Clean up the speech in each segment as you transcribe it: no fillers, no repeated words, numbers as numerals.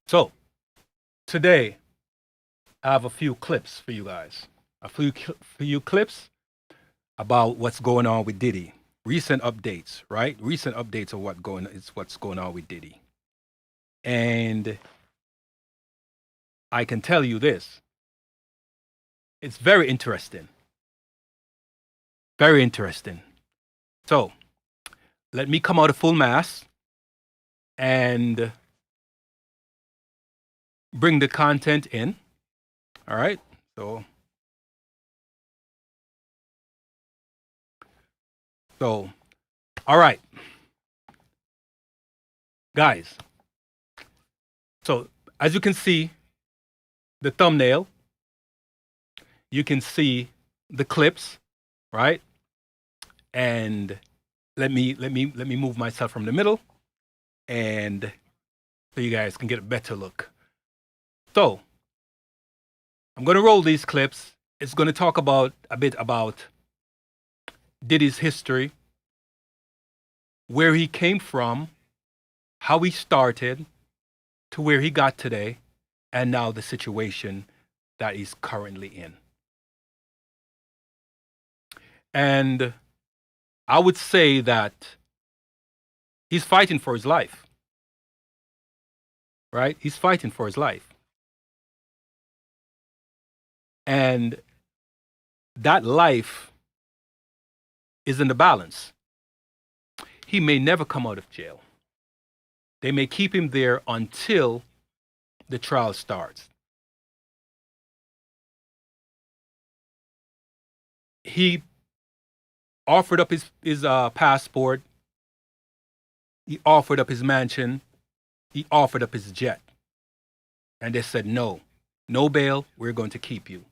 So today I have a few clips for you guys. A few clips about what's going on with Diddy. Recent updates, right? Recent updates of what's going on with Diddy. And I can tell you this. It's very interesting. Very interesting. So let me come out of full mass and bring the content in. All right. So, all right, guys. So as you can see, the thumbnail, you can see the clips, right? And let me move myself from the middle, and so you guys can get a better look. So I'm going to roll these clips. It's going to talk about a bit about Diddy's history, where he came from, how he started to where he got today, and now the situation that he's currently in. And I would say that he's fighting for his life, right? He's fighting for his life. And that life is in the balance. He may never come out of jail. They may keep him there until the trial starts. He offered up his passport. He offered up his mansion. He offered up his jet. And they said, no bail, we're going to keep you.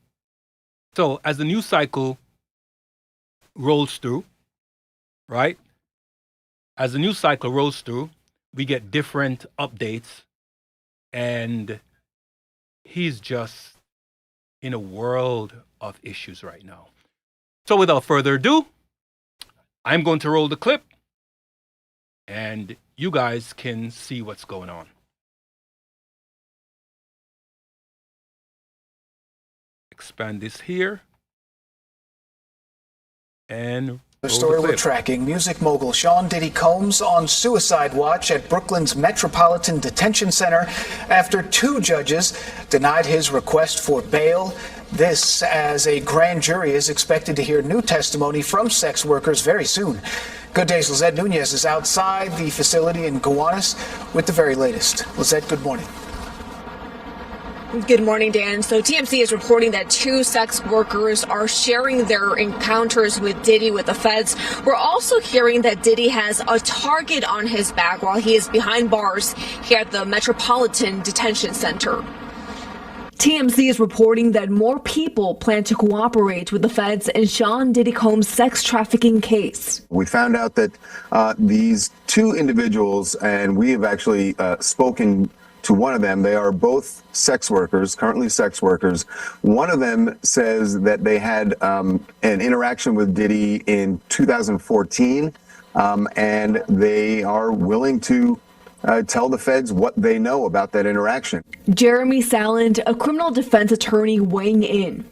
So as the news cycle rolls through, right? As the news cycle rolls through, we get different updates, and he's just in a world of issues right now. So without further ado, I'm going to roll the clip, and you guys can see what's going on. Expand this here. And the story we're tracking, music mogul Sean Diddy Combs on suicide watch at Brooklyn's Metropolitan Detention Center after two judges denied his request for bail. This as a grand jury is expected to hear new testimony from sex workers very soon. Good Day's Lizette Nunez is outside the facility in Gowanus with the very latest. Lizette, good morning. Good morning, Dan. So TMZ is reporting that two sex workers are sharing their encounters with Diddy with the feds. We're also hearing that Diddy has a target on his back while he is behind bars here at the Metropolitan Detention Center. TMZ is reporting that more people plan to cooperate with the feds in Sean Diddy Combs' sex trafficking case. We found out that these two individuals, and we have actually spoken to one of them. They are both sex workers, currently sex workers. One of them says that they had an interaction with Diddy in 2014, and they are willing to tell the feds what they know about that interaction. Jeremy Saland, a criminal defense attorney, weighing in.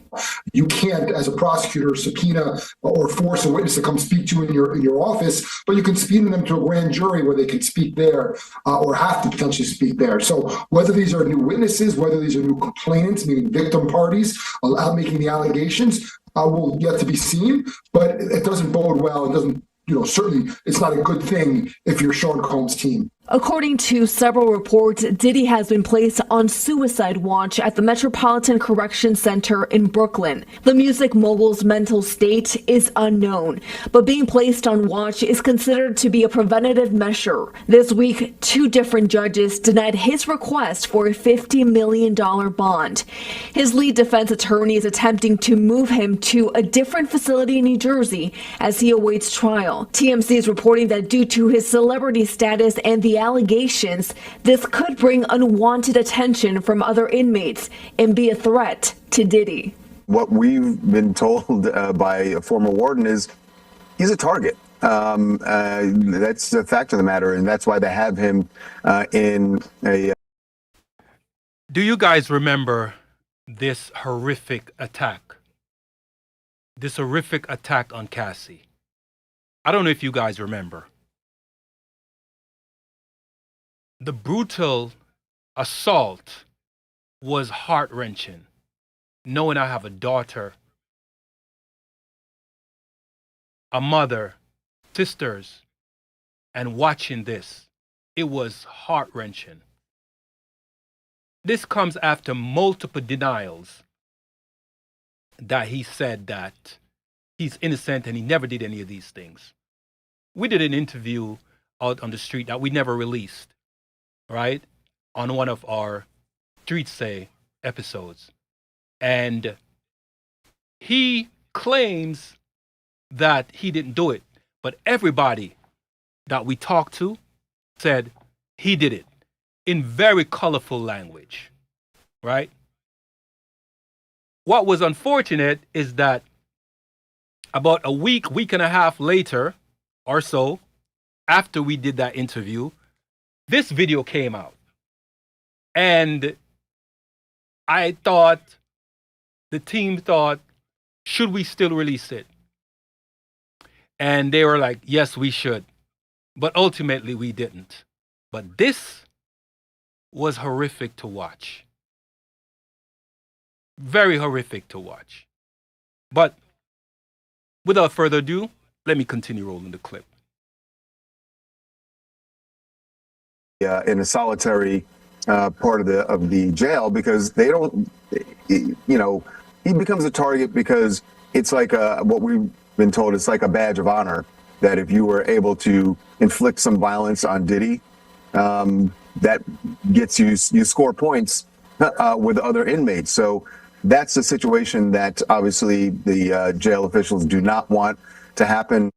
You can't, as a prosecutor, subpoena or force a witness to come speak to you in your office, but you can subpoena them to a grand jury where they can speak there or have to potentially speak there. So whether these are new witnesses, whether these are new complainants, meaning victim parties, making the allegations, will yet to be seen. But it doesn't bode well. It doesn't, certainly it's not a good thing if you're Sean Combs' team. According to several reports, Diddy has been placed on suicide watch at the Metropolitan Correction Center in Brooklyn. The music mogul's mental state is unknown, but being placed on watch is considered to be a preventative measure. This week, two different judges denied his request for a $50 million bond. His lead defense attorney is attempting to move him to a different facility in New Jersey as he awaits trial. TMZ is reporting that due to his celebrity status and the allegations, this could bring unwanted attention from other inmates and be a threat to Diddy. What we've been told by a former warden is he's a target. That's the fact of the matter, and that's why they have him in a... Do you guys remember this horrific attack? This horrific attack on Cassie? I don't know if you guys remember. The brutal assault was heart-wrenching. Knowing I have a daughter, a mother, sisters, and watching this, it was heart-wrenching. This comes after multiple denials that he said that he's innocent and he never did any of these things. We did an interview out on the street that we never released, right? On one of our Street Say episodes. And he claims that he didn't do it, but everybody that we talked to said he did it in very colorful language, right? What was unfortunate is that about a week and a half later or so, after we did that interview, this video came out. And the team thought, should we still release it? And they were like, yes, we should. But ultimately, we didn't. But this was horrific to watch. Very horrific to watch. But without further ado, let me continue rolling the clip. In a solitary part of the jail, because they don't, you know, he becomes a target because it's like what we've been told, it's like a badge of honor that if you were able to inflict some violence on Diddy, that gets you score points with other inmates. So that's a situation that obviously the jail officials do not want to happen.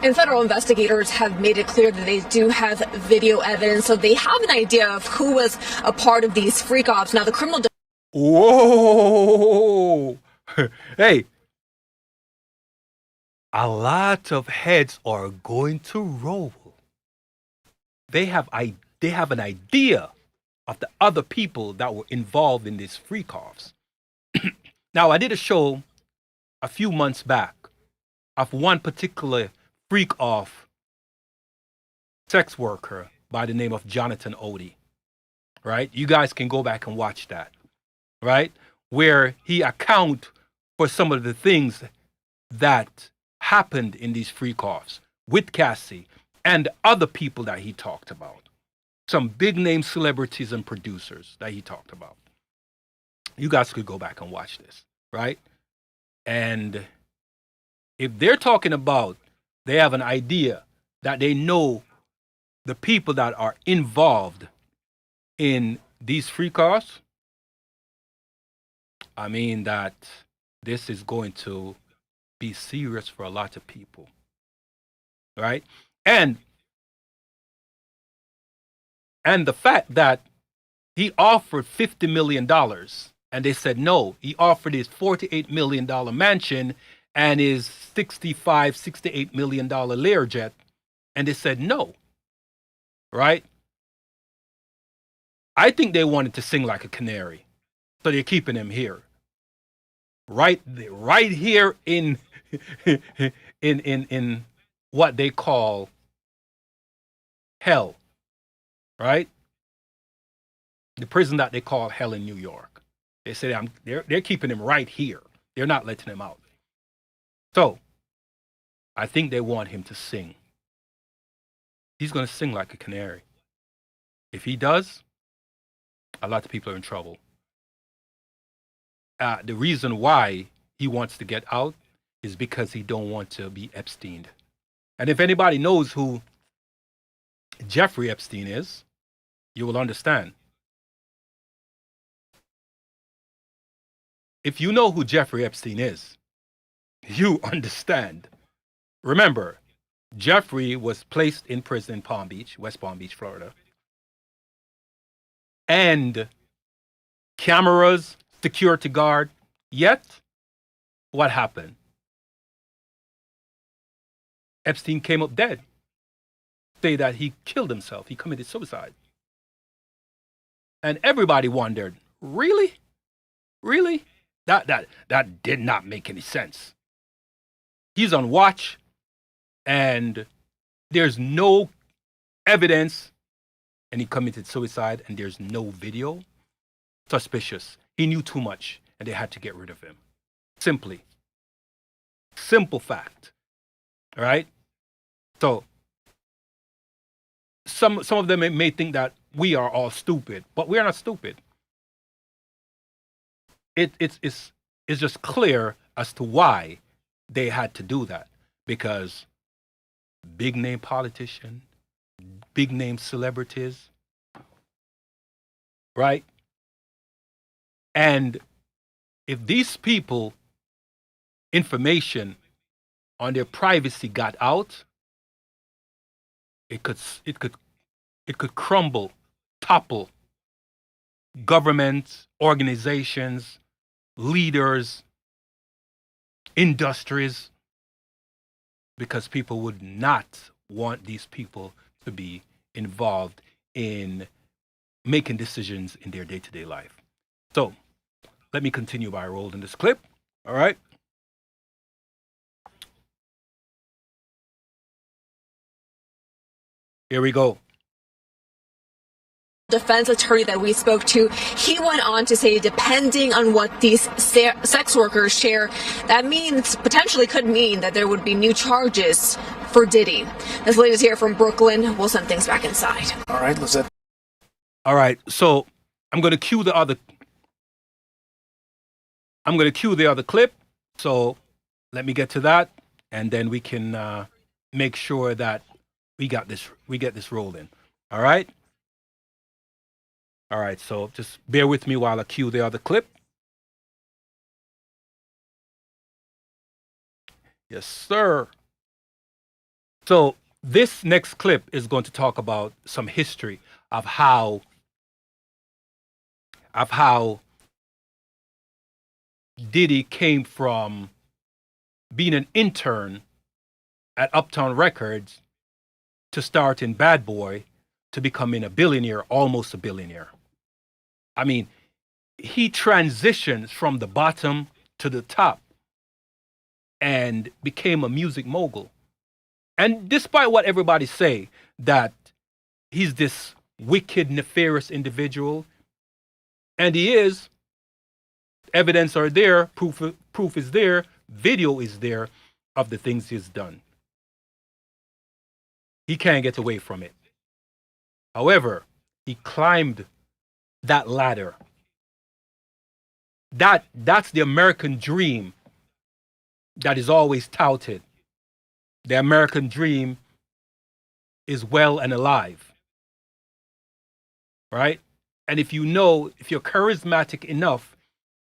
And federal investigators have made it clear that they do have video evidence, so they have an idea of who was a part of these freak-offs. Now, the criminal... Whoa! Hey, a lot of heads are going to roll. They have an idea of the other people that were involved in these freak-offs. Now, I did a show a few months back of one particular freak-off sex worker by the name of Jonathan Odie, right? You guys can go back and watch that, right? Where he account for some of the things that happened in these freak-offs with Cassie and other people that he talked about. Some big-name celebrities and producers that he talked about. You guys could go back and watch this, right? And if they're talking about, they have an idea that they know the people that are involved in these freak-offs, I mean that this is going to be serious for a lot of people, right? And the fact that he offered $50 million and they said no, he offered his $48 million mansion and his $68 million Learjet, and they said no, right? I think they wanted to sing like a canary, so they're keeping him here, right here in what they call hell, right? The prison that they call hell in New York. They said they're keeping him right here. They're not letting him out. So, I think they want him to sing. He's going to sing like a canary. If he does, a lot of people are in trouble. The reason why he wants to get out is because he don't want to be Epsteined. And if anybody knows who Jeffrey Epstein is, you will understand. If you know who Jeffrey Epstein is, you understand. Remember, Jeffrey was placed in prison in Palm Beach, West Palm Beach, Florida. And cameras, security guard. Yet, what happened? Epstein came up dead. Say that he killed himself. He committed suicide. And everybody wondered, really? Really? That did not make any sense. He's on watch, and there's no evidence, and he committed suicide, and there's no video. Suspicious. He knew too much, and they had to get rid of him. Simply. Simple fact. All right? So, some of them may think that we are all stupid, but we are not stupid. It's just clear as to why they had to do that, because big name politicians, big name celebrities, right? And if these people information on their privacy got out, it could crumble, topple governments, organizations, leaders, industries, because people would not want these people to be involved in making decisions in their day-to-day life. So let me continue by rolling this clip. All right. Here we go. Defense attorney that we spoke to, he went on to say, depending on what these sex workers share, that means potentially could mean that there would be new charges for Diddy. This latest here from Brooklyn. We'll send things back inside. All right, Lizette. All right, so I'm going to cue the other clip. So let me get to that, and then we can make sure that we get this rolling. All right. All right, so just bear with me while I cue the other clip. Yes, sir. So this next clip is going to talk about some history of how Diddy came from being an intern at Uptown Records to starting Bad Boy to becoming a billionaire, almost a billionaire. I mean, he transitions from the bottom to the top and became a music mogul. And despite what everybody say, that he's this wicked, nefarious individual, and he is, evidence are there, proof is there, video is there of the things he's done. He can't get away from it. However, he climbed that ladder. That's the American dream that is always touted. The American dream is well and alive. Right? And if you're charismatic enough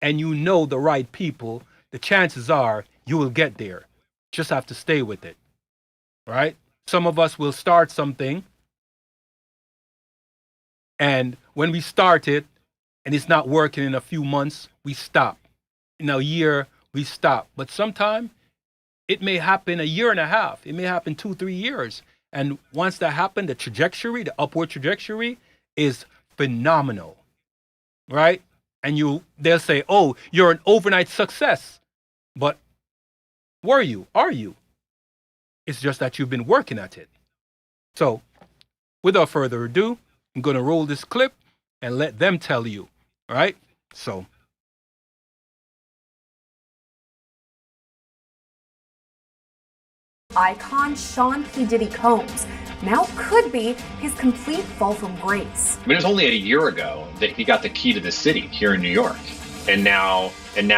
and you know the right people, the chances are you will get there. Just have to stay with it. Right? Some of us will start something, and when we start it and it's not working in a few months, we stop. In a year, we stop. But sometimes it may happen a year and a half. It may happen 2-3 years. And once that happens, the upward trajectory is phenomenal. Right? And they'll say, oh, you're an overnight success. But were you? Are you? It's just that you've been working at it. So without further ado, I'm going to roll this clip and let them tell you. All right? So. Icon Sean P. Diddy Combs now could be his complete fall from grace. I mean, it was only a year ago that he got the key to the city here in New York. And now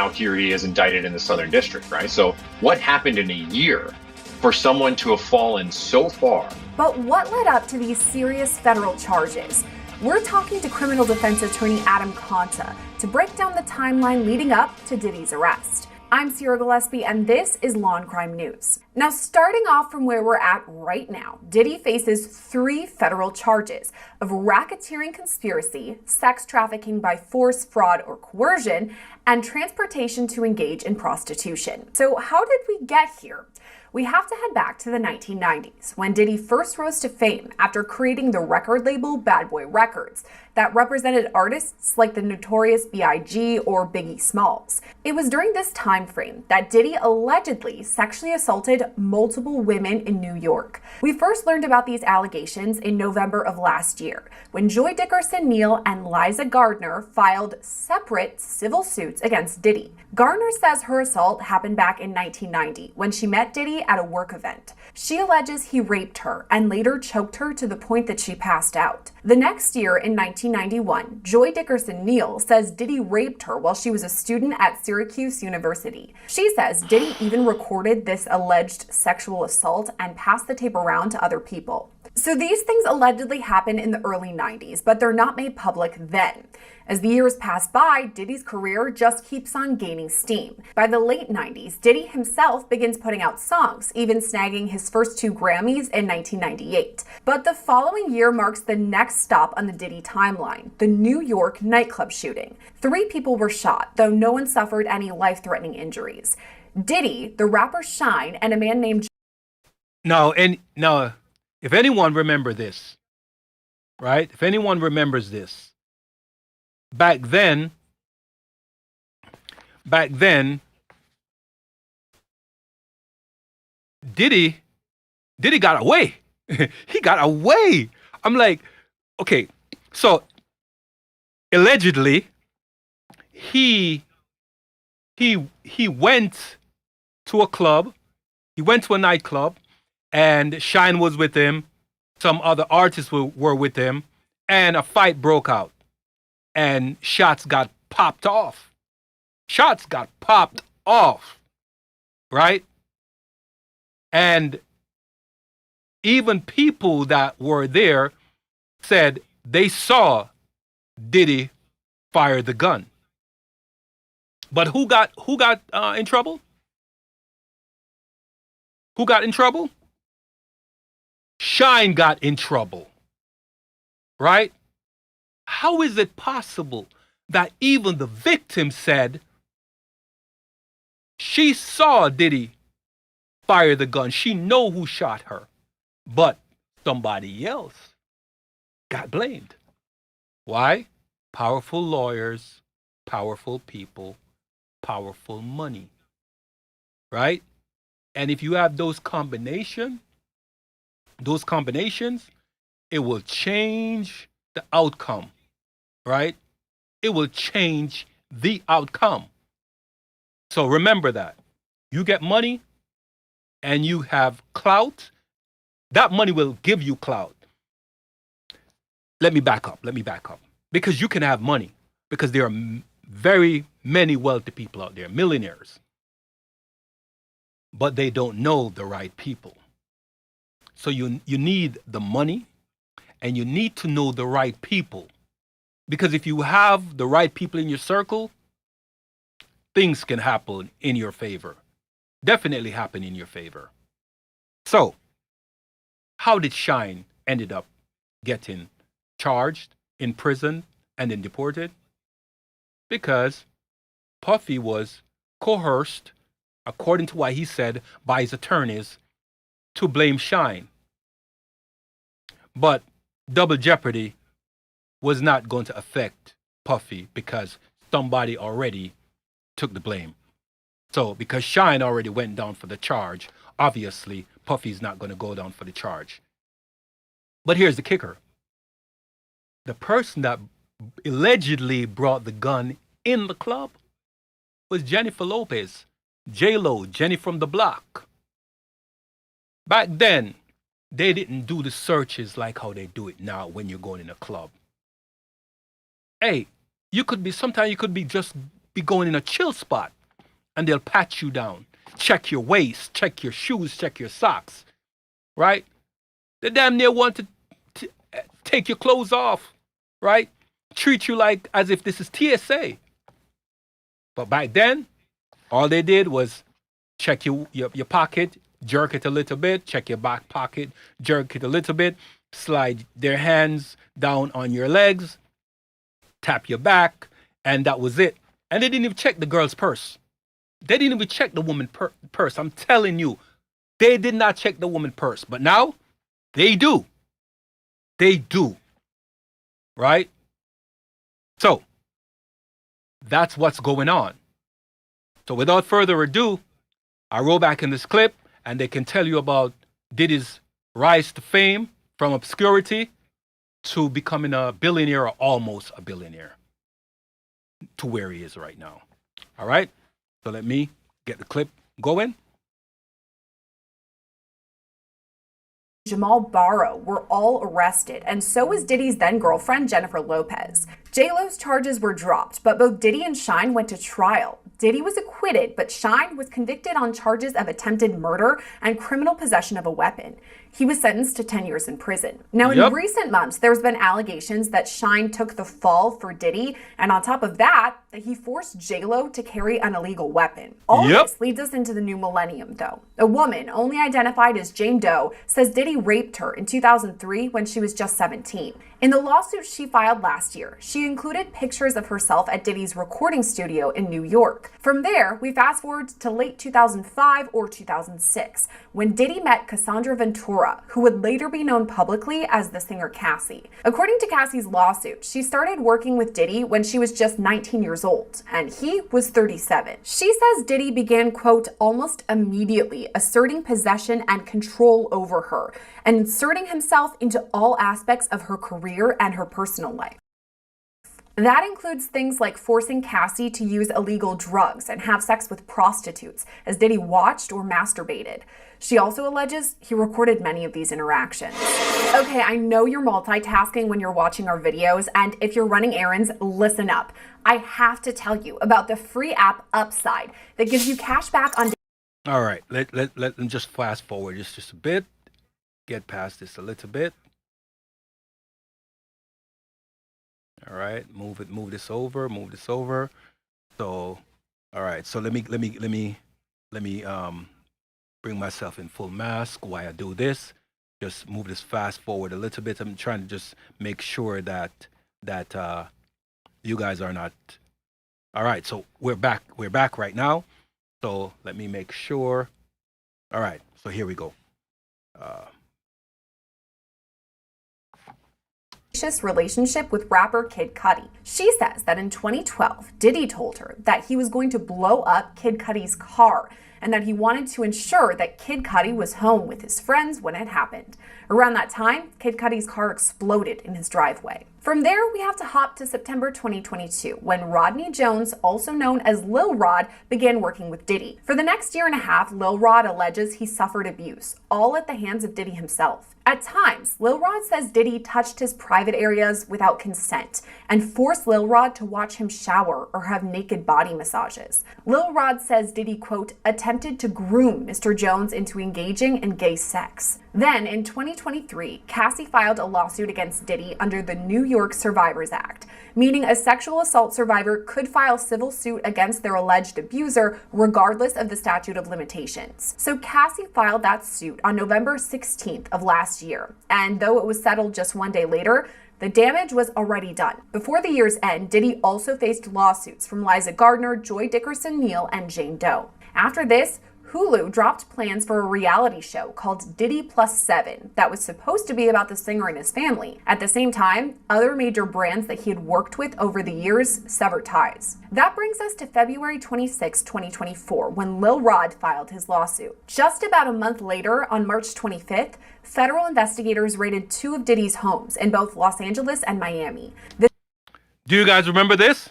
here he is indicted in the Southern District, right? So what happened in a year for someone to have fallen so far? But what led up to these serious federal charges? We're talking to criminal defense attorney Adam Conta to break down the timeline leading up to Diddy's arrest. I'm Sierra Gillespie, and this is Law and Crime News. Now, starting off from where we're at right now, Diddy faces 3 federal charges of racketeering conspiracy, sex trafficking by force, fraud, or coercion, and transportation to engage in prostitution. So how did we get here? We have to head back to the 1990s, when Diddy first rose to fame after creating the record label Bad Boy Records that represented artists like the Notorious B.I.G. or Biggie Smalls. It was during this time frame that Diddy allegedly sexually assaulted multiple women in New York. We first learned about these allegations in November of last year, when Joy Dickerson-Neal and Liza Gardner filed separate civil suits against Diddy. Gardner says her assault happened back in 1990 when she met Diddy at a work event. She alleges he raped her and later choked her to the point that she passed out. The next year, in 1991, Joy Dickerson-Neal says Diddy raped her while she was a student at Syracuse University. She says Diddy even recorded this alleged sexual assault and passed the tape around to other people. So these things allegedly happened in the early 90s, but they're not made public then. As the years pass by, Diddy's career just keeps on gaining steam. By the late 90s, Diddy himself begins putting out songs, even snagging his first 2 Grammys in 1998. But the following year marks the next stop on the Diddy timeline, the New York nightclub shooting. 3 people were shot, though no one suffered any life-threatening injuries. Diddy, the rapper Shine, and a man named... Now, if anyone remember this, right? If anyone remembers this, back then, Diddy got away. He got away. I'm like, okay, so allegedly, he went to a club. He went to a nightclub, and Shine was with him. Some other artists were with him, and a fight broke out, and shots got popped off. Shots got popped off, right? And even people that were there said they saw Diddy fire the gun. But who got in trouble? Who got in trouble? Shine got in trouble, right? How is it possible that even the victim said she saw Diddy fire the gun? She know who shot her, but somebody else got blamed. Why? Powerful lawyers, powerful people, powerful money, right? And if you have those combinations, it will change the outcome, right? It will change the outcome. So remember that. You get money and you have clout, that money will give you clout. Let me back up. Because you can have money, because there are very many wealthy people out there, millionaires, but they don't know the right people. So you need the money, and you need to know the right people. Because if you have the right people in your circle, things can happen in your favor. Definitely happen in your favor. So, how did Shine ended up getting charged, imprisoned, and then deported? Because Puffy was coerced, according to what he said, by his attorneys, to blame Shine. But double jeopardy was not going to affect Puffy because somebody already took the blame. So because Shine already went down for the charge, obviously Puffy's not going to go down for the charge. But here's the kicker. The person that allegedly brought the gun in the club was Jennifer Lopez, J-Lo, Jenny from the Block. Back then, they didn't do the searches like how they do it now when you're going in a club. Hey, sometimes you could be going in a chill spot and they'll pat you down, check your waist, check your shoes, check your socks, right? They damn near want to take your clothes off, right? Treat you like as if this is TSA. But back then, all they did was check your pocket, jerk it a little bit, check your back pocket, jerk it a little bit, slide their hands down on your legs, tap your back, and that was it. And they didn't even check the girl's purse. They didn't even check the woman's purse. I'm telling you, They did not check the woman's purse, but now they do. They do. Right? So, that's what's going on. So without further ado, I roll back in this clip and they can tell you about Diddy's rise to fame from obscurity to becoming a billionaire or almost a billionaire to where he is right now. All right? So let me get the clip going. Jamal Barrow were all arrested, and so was Diddy's then-girlfriend, Jennifer Lopez. J-Lo's charges were dropped, but both Diddy and Shine went to trial. Diddy was acquitted, but Shine was convicted on charges of attempted murder and criminal possession of a weapon. He was sentenced to 10 years in prison. Now, in recent months, there's been allegations that Shine took the fall for Diddy, and on top of that, that he forced J-Lo to carry an illegal weapon. All this leads us into the new millennium, though. A woman, only identified as Jane Doe, says Diddy raped her in 2003 when she was just 17. In the lawsuit she filed last year, she included pictures of herself at Diddy's recording studio in New York. From there, we fast forward to late 2005 or 2006, when Diddy met Cassandra Ventura, who would later be known publicly as the singer Cassie. According to Cassie's lawsuit, she started working with Diddy when she was just 19 years old, and he was 37. She says Diddy began, quote, almost immediately asserting possession and control over her, and inserting himself into all aspects of her career and her personal life. That includes things like forcing Cassie to use illegal drugs and have sex with prostitutes as Diddy watched or masturbated. She also alleges he recorded many of these interactions. Okay, I know you're multitasking when you're watching our videos, and if you're running errands, listen up. I have to tell you about the free app Upside that gives you cash back on... All right, let them just fast forward just a bit. Get past this a little bit. All right, move this over. So, all right, so let me bring myself in full mask while I do this. Just move this fast forward a little bit. I'm trying to just make sure that you guys are not. All right, so we're back right now. So let me make sure. All right, so here we go. Relationship with rapper Kid Cudi. She says that in 2012, Diddy told her that he was going to blow up Kid Cudi's car and that he wanted to ensure that Kid Cudi was home with his friends when it happened. Around that time, Kid Cudi's car exploded in his driveway. From there, we have to hop to September 2022, when Rodney Jones, also known as Lil Rod, began working with Diddy. For the next year and a half, Lil Rod alleges he suffered abuse, all at the hands of Diddy himself. At times, Lil Rod says Diddy touched his private areas without consent and forced Lil Rod to watch him shower or have naked body massages. Lil Rod says Diddy, quote, attempted to groom Mr. Jones into engaging in gay sex. Then, in 2023, Cassie filed a lawsuit against Diddy under the New York Survivors Act, meaning a sexual assault survivor could file civil suit against their alleged abuser regardless of the statute of limitations. So Cassie filed that suit on November 16th of last year, and though it was settled just one day later, the damage was already done. Before the year's end, Diddy also faced lawsuits from Liza Gardner, Joy Dickerson-Neal, and Jane Doe. After this, Hulu dropped plans for a reality show called Diddy Plus 7 that was supposed to be about the singer and his family. At the same time, other major brands that he had worked with over the years severed ties. That brings us to February 26, 2024, when Lil Rod filed his lawsuit. Just about a month later, on March 25th, federal investigators raided two of Diddy's homes in both Los Angeles and Miami. Do you guys remember this?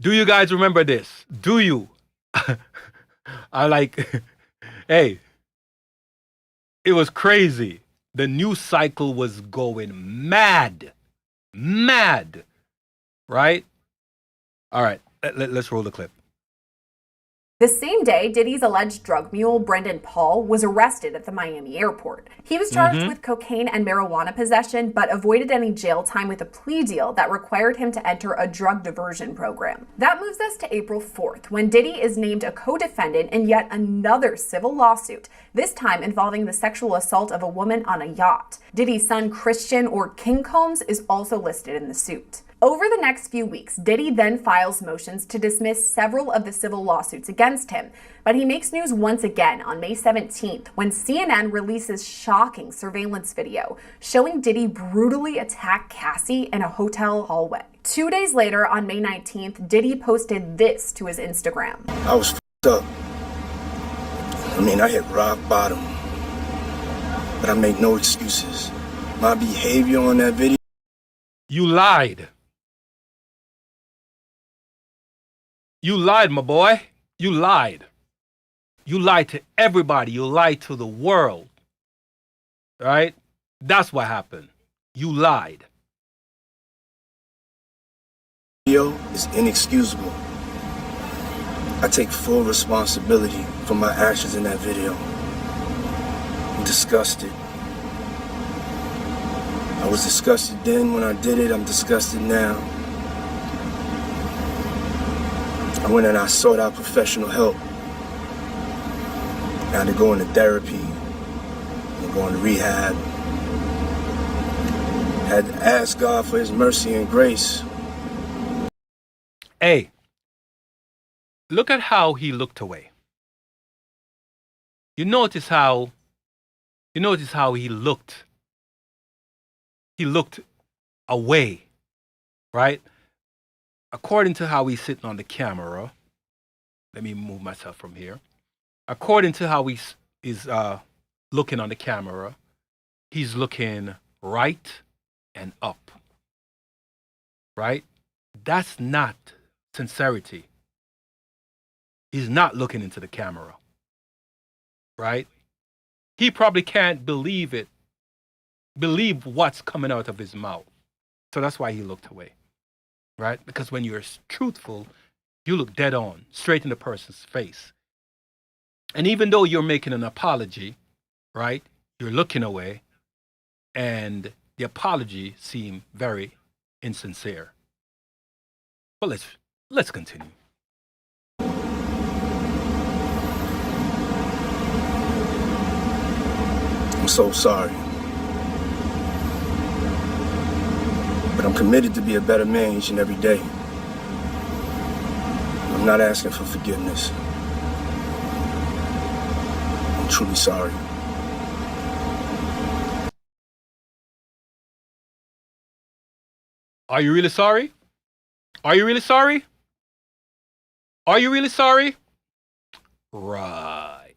Do you guys remember this? Do you? I like, hey, it was crazy. The news cycle was going mad, right? All right, let's roll the clip. The same day, Diddy's alleged drug mule, Brendan Paul, was arrested at the Miami airport. He was charged with cocaine and marijuana possession, but avoided any jail time with a plea deal that required him to enter a drug diversion program. That moves us to April 4th, when Diddy is named a co-defendant in yet another civil lawsuit, this time involving the sexual assault of a woman on a yacht. Diddy's son, Christian, or King Combs, is also listed in the suit. Over the next few weeks, Diddy then files motions to dismiss several of the civil lawsuits against him. But he makes news once again on May 17th when CNN releases shocking surveillance video showing Diddy brutally attack Cassie in a hotel hallway. 2 days later, on May 19th, Diddy posted this to his Instagram. I was f***ed up. I hit rock bottom. But I make no excuses. My behavior on that video. You lied. You lied, my boy. You lied. You lied to everybody. You lied to the world. Right? That's what happened. You lied. Video is inexcusable. I take full responsibility for my actions in that video. I'm disgusted. I was disgusted then when I did it. I'm disgusted now. I went and I sought out professional help. I had to go into therapy and go into rehab. Had to ask God for his mercy and grace. Hey, look at how he looked away. You notice how he looked. He looked away, right? According to how he's sitting on the camera, let me move myself from here. According to how he's looking on the camera, he's looking right and up, right? That's not sincerity. He's not looking into the camera, right? He probably can't believe what's coming out of his mouth. So that's why he looked away, right? Because when you're truthful, you look dead on, straight in the person's face. And even though you're making an apology, right, you're looking away, and the apology seemed very insincere. But let's continue. I'm so sorry. But I'm committed to be a better man each and every day. I'm not asking for forgiveness. I'm truly sorry. Are you really sorry? Are you really sorry? Are you really sorry? Right.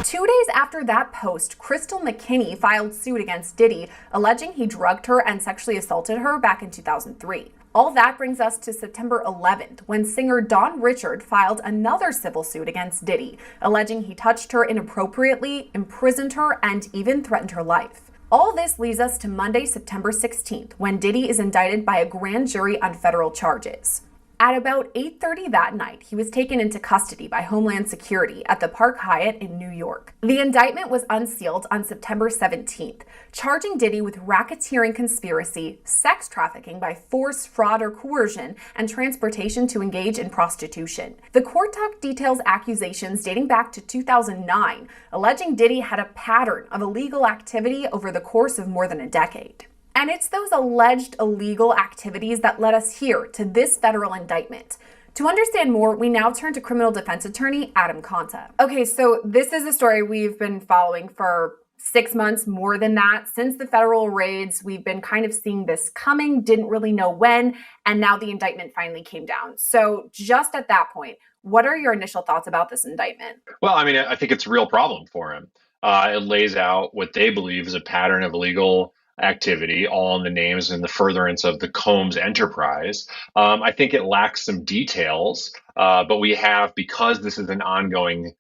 2 days after that post, Crystal McKinney filed suit against Diddy, alleging he drugged her and sexually assaulted her back in 2003. All that brings us to September 11th, when singer Dawn Richard filed another civil suit against Diddy, alleging he touched her inappropriately, imprisoned her, and even threatened her life. All this leads us to Monday, September 16th, when Diddy is indicted by a grand jury on federal charges. At about 8:30 that night, he was taken into custody by Homeland Security at the Park Hyatt in New York. The indictment was unsealed on September 17th, charging Diddy with racketeering conspiracy, sex trafficking by force, fraud, or coercion, and transportation to engage in prostitution. The court doc details accusations dating back to 2009, alleging Diddy had a pattern of illegal activity over the course of more than a decade. And it's those alleged illegal activities that led us here to this federal indictment. To understand more, we now turn to criminal defense attorney Adam Conta. Okay, so this is a story we've been following for 6 months, more than that. Since the federal raids, we've been kind of seeing this coming, didn't really know when, and now the indictment finally came down. So just at that point, what are your initial thoughts about this indictment? Well, I think it's a real problem for him. It lays out what they believe is a pattern of illegal activity, all in the names and the furtherance of the Combs enterprise. I think it lacks some details, but we have, because this is an ongoing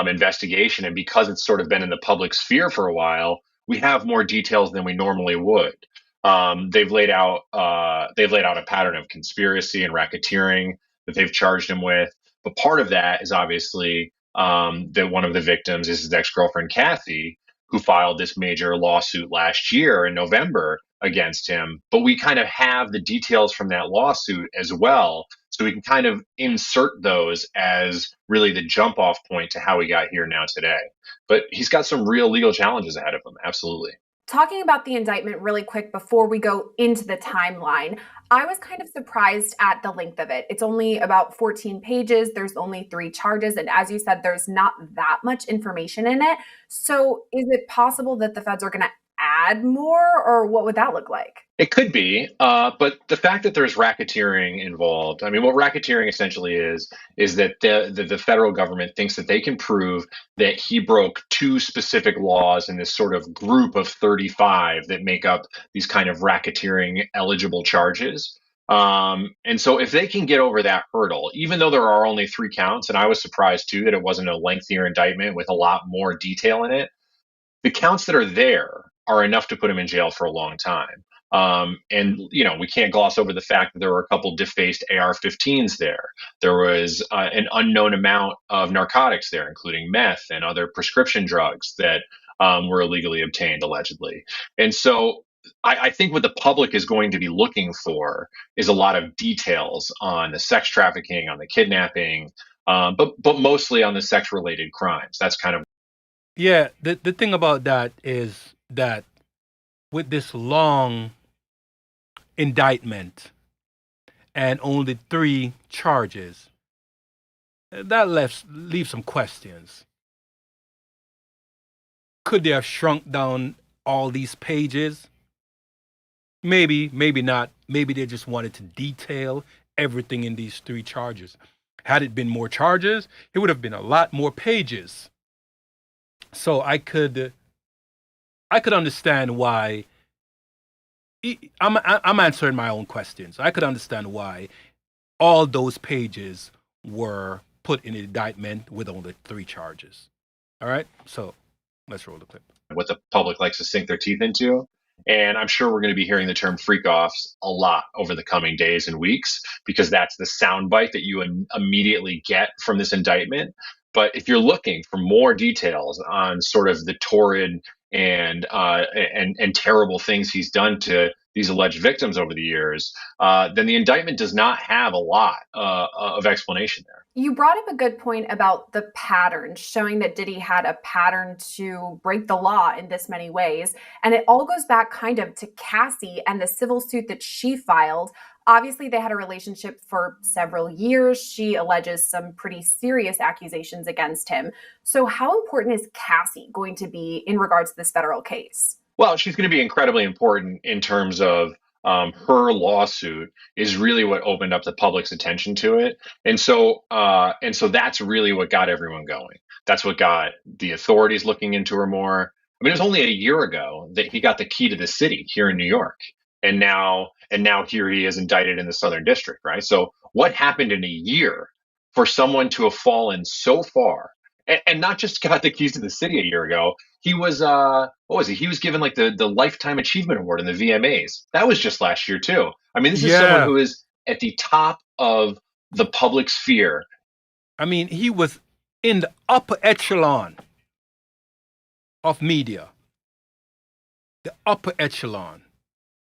investigation, and because it's sort of been in the public sphere for a while, we have more details than we normally would. They've laid out a pattern of conspiracy and racketeering that they've charged him with. But part of that is obviously that one of the victims is his ex-girlfriend, Kathy, who filed this major lawsuit last year in November against him. But we kind of have the details from that lawsuit as well. So we can kind of insert those as really the jump off point to how we got here now today. But he's got some real legal challenges ahead of him. Absolutely. Talking about the indictment really quick before we go into the timeline, I was kind of surprised at the length of it. It's only about 14 pages. There's only 3 charges. And as you said, there's not that much information in it. So is it possible that the feds are going to add more, or what would that look like? It could be, but the fact that there's racketeering involved, I mean, what racketeering essentially is that the federal government thinks that they can prove that he broke 2 specific laws in this sort of group of 35 that make up these kind of racketeering eligible charges. And so if they can get over that hurdle, even though there are only 3 counts, and I was surprised too that it wasn't a lengthier indictment with a lot more detail in it, the counts that are there are enough to put him in jail for a long time. And we can't gloss over the fact that there were a couple defaced AR-15s there. There was an unknown amount of narcotics there, including meth and other prescription drugs that were illegally obtained, allegedly. And so I think what the public is going to be looking for is a lot of details on the sex trafficking, on the kidnapping, but mostly on the sex-related crimes. That's kind of Yeah, the thing about that is that with this long indictment and only 3 charges, that leaves some questions. Could they have shrunk down all these pages? Maybe, maybe not. Maybe they just wanted to detail everything in these 3 charges. Had it been more charges, it would have been a lot more pages. So I could understand why. I'm answering my own questions. I could understand why all those pages were put in the indictment with only 3 charges. All right, so let's roll the clip. what the public likes to sink their teeth into. And I'm sure we're going to be hearing the term freak offs a lot over the coming days and weeks, because that's the soundbite that you immediately get from this indictment. But if you're looking for more details on sort of the torrid and terrible things he's done to these alleged victims over the years, then the indictment does not have a lot of explanation there. You brought up a good point about the pattern, showing that Diddy had a pattern to break the law in this many ways. And it all goes back kind of to Cassie and the civil suit that she filed. Obviously, they had a relationship for several years. She alleges some pretty serious accusations against him. So how important is Cassie going to be in regards to this federal case? Well, she's going to be incredibly important in terms of her lawsuit is really what opened up the public's attention to it, and so that's really what got everyone going. That's what got the authorities looking into her more. I mean, it was only a year ago that he got the key to the city here in New York, and now here he is indicted in the Southern District, right? So what happened in a year for someone to have fallen so far, and not just got the keys to the city a year ago? He was what was he? He was given like the Lifetime Achievement Award in the VMAs. That was just last year too. I mean, this is someone who is at the top of the public sphere. I mean, he was in the upper echelon of media. The upper echelon.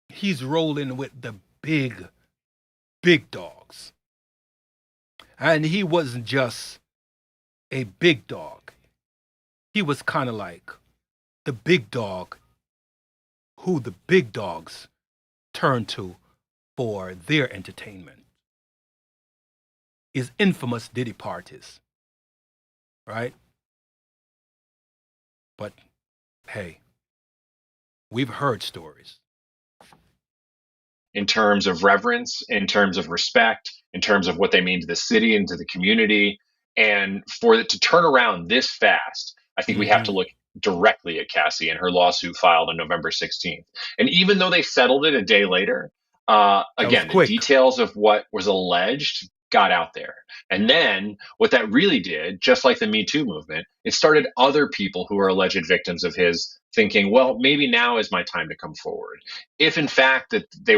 He's rolling with the big dogs. And he wasn't just a big dog. He was kind of like the big dog who the big dogs turn to for their entertainment. His infamous Diddy parties, right? But hey, we've heard stories. In terms of reverence, in terms of respect, in terms of what they mean to the city and to the community. And for it to turn around this fast, I think we have to look directly at Cassie and her lawsuit filed on November 16th. And even though they settled it a day later, again, the details of what was alleged got out there. And then what that really did, just like the Me Too movement, it started other people who are alleged victims of his thinking, well, maybe now is my time to come forward. If in fact that they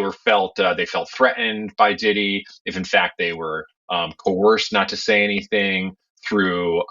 felt threatened by Diddy, if in fact they were coerced not to say anything through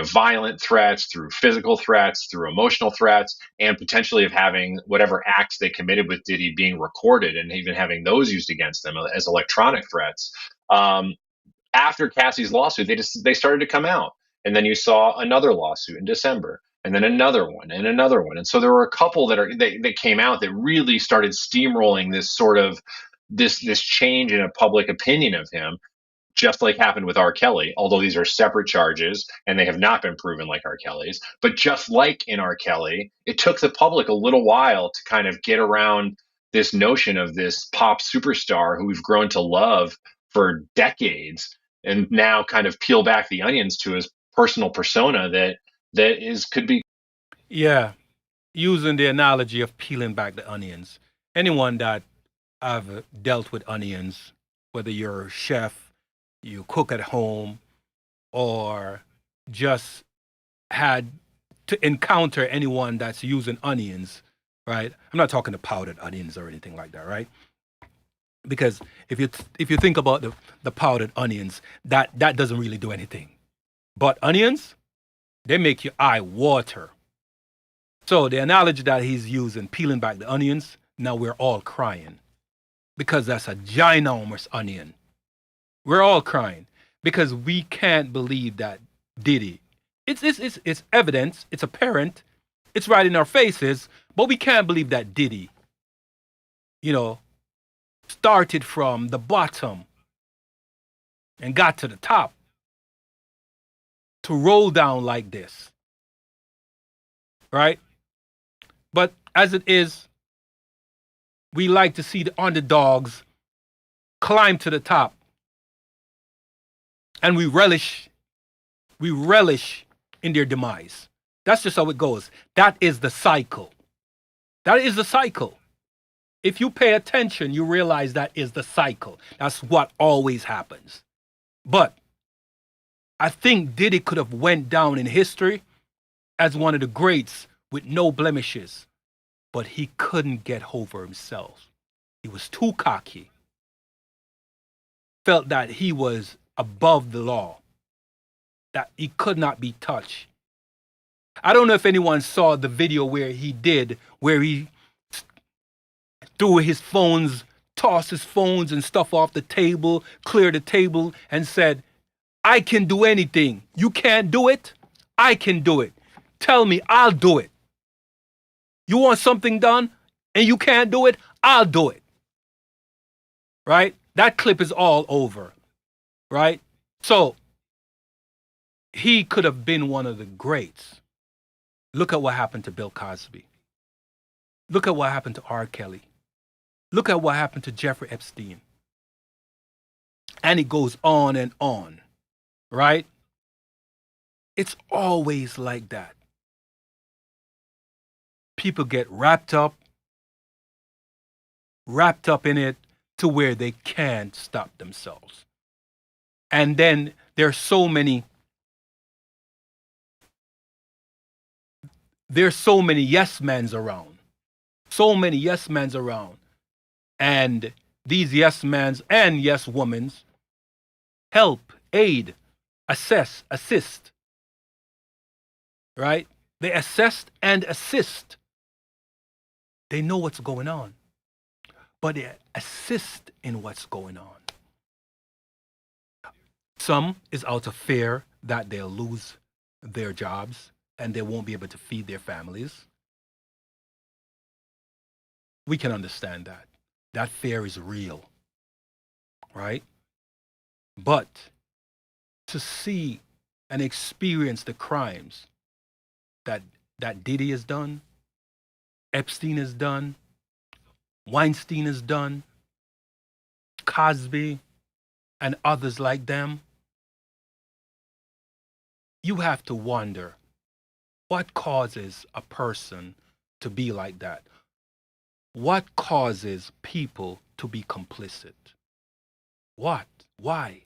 violent threats, through physical threats, through emotional threats, and potentially of having whatever acts they committed with Diddy being recorded and even having those used against them as electronic threats. After Cassie's lawsuit, they started to come out. And then you saw another lawsuit in December, and then another one and another one. And so there were a couple that came out that really started steamrolling this sort of this change in a public opinion of him, just like happened with R. Kelly, although these are separate charges and they have not been proven like R. Kelly's. But just like in R. Kelly, it took the public a little while to kind of get around this notion of this pop superstar who we've grown to love for decades, and now kind of peel back the onions to his personal persona that could be. Yeah, using the analogy of peeling back the onions. Anyone that I've dealt with onions, whether you're a chef, you cook at home, or just had to encounter anyone that's using onions, right? I'm not talking to powdered onions or anything like that, right? Because if you think about the powdered onions, that doesn't really do anything. But onions, they make your eye water. So the analogy that he's using, peeling back the onions, now we're all crying because that's a ginormous onion. We're all crying because we can't believe that Diddy. It's evidence, it's apparent, it's right in our faces, but we can't believe that Diddy, started from the bottom and got to the top to roll down like this, right? But as it is, we like to see the underdogs climb to the top, and we relish in their demise. That's just how it goes. That is the cycle. That is the cycle. If you pay attention, you realize that is the cycle. That's what always happens. But I think Diddy could have went down in history as one of the greats with no blemishes, but he couldn't get over himself. He was too cocky. Felt that he was above the law, that he could not be touched. I don't know if anyone saw the video where he threw his phones, tossed his phones and stuff off the table, cleared the table, and said, I can do anything. You can't do it? I can do it. Tell me, I'll do it. You want something done and you can't do it? I'll do it. Right? That clip is all over. Right? So, he could have been one of the greats. Look at what happened to Bill Cosby. Look at what happened to R. Kelly. Look at what happened to Jeffrey Epstein. And it goes on and on. Right? It's always like that. People get wrapped up in it to where they can't stop themselves. And then there's so many yes men's around. So many yes men's around. And these yes men's and yes women's help, aid, assist. Right? They assess and assist. They know what's going on, but they assist in what's going on. Some is out of fear that they'll lose their jobs and they won't be able to feed their families. We can understand that. That fear is real, right? But to see and experience the crimes that Diddy has done, Epstein has done, Weinstein has done, Cosby, and others like them, you have to wonder what causes a person to be like that? What causes people to be complicit? What? Why?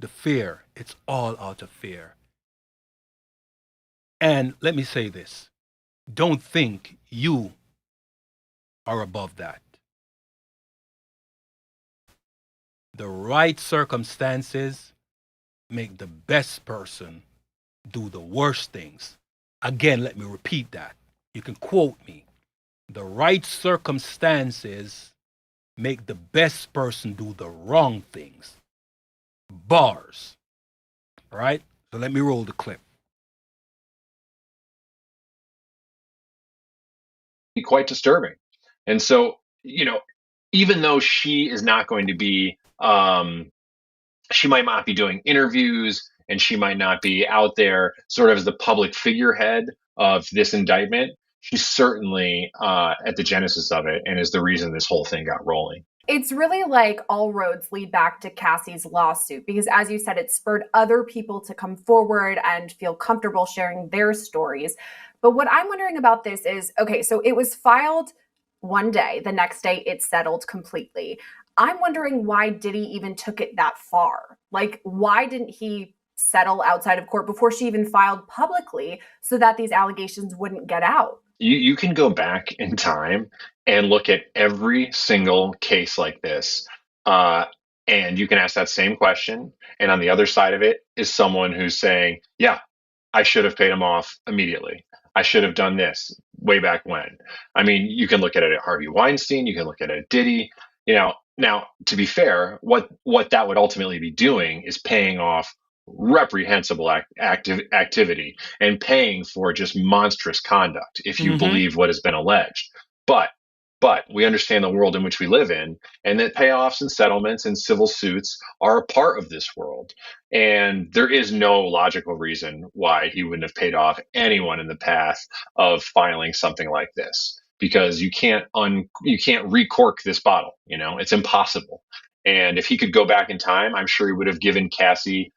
The fear. It's all out of fear. And let me say this. Don't think you are above that. The right circumstances make the best person do the worst things. Again, let me repeat that. You can quote me. The right circumstances make the best person do the wrong things. Bars. All right? So let me roll the clip. quite disturbing. And so, even though she is not going to be, she might not be doing interviews and she might not be out there sort of as the public figurehead of this indictment, she's certainly at the genesis of it and is the reason this whole thing got rolling. It's really like all roads lead back to Cassie's lawsuit because, as you said, it spurred other people to come forward and feel comfortable sharing their stories. But what I'm wondering about this is, okay, so it was filed one day, the next day it settled completely. I'm wondering why Diddy even took it that far. Like, why didn't he settle outside of court before she even filed publicly so that these allegations wouldn't get out? You can go back in time and look at every single case like this. And you can ask that same question. And on the other side of it is someone who's saying, yeah, I should have paid him off immediately. I should have done this way back when. I mean, you can look at it at Harvey Weinstein, you can look at it at Diddy. Now to be fair, what that would ultimately be doing is paying off reprehensible activity and paying for just monstrous conduct if you believe what has been alleged. But we understand the world in which we live in, and that payoffs and settlements and civil suits are a part of this world. And there is no logical reason why he wouldn't have paid off anyone in the path of filing something like this, because you can't recork this bottle. It's impossible. And if he could go back in time, I'm sure he would have given Cassie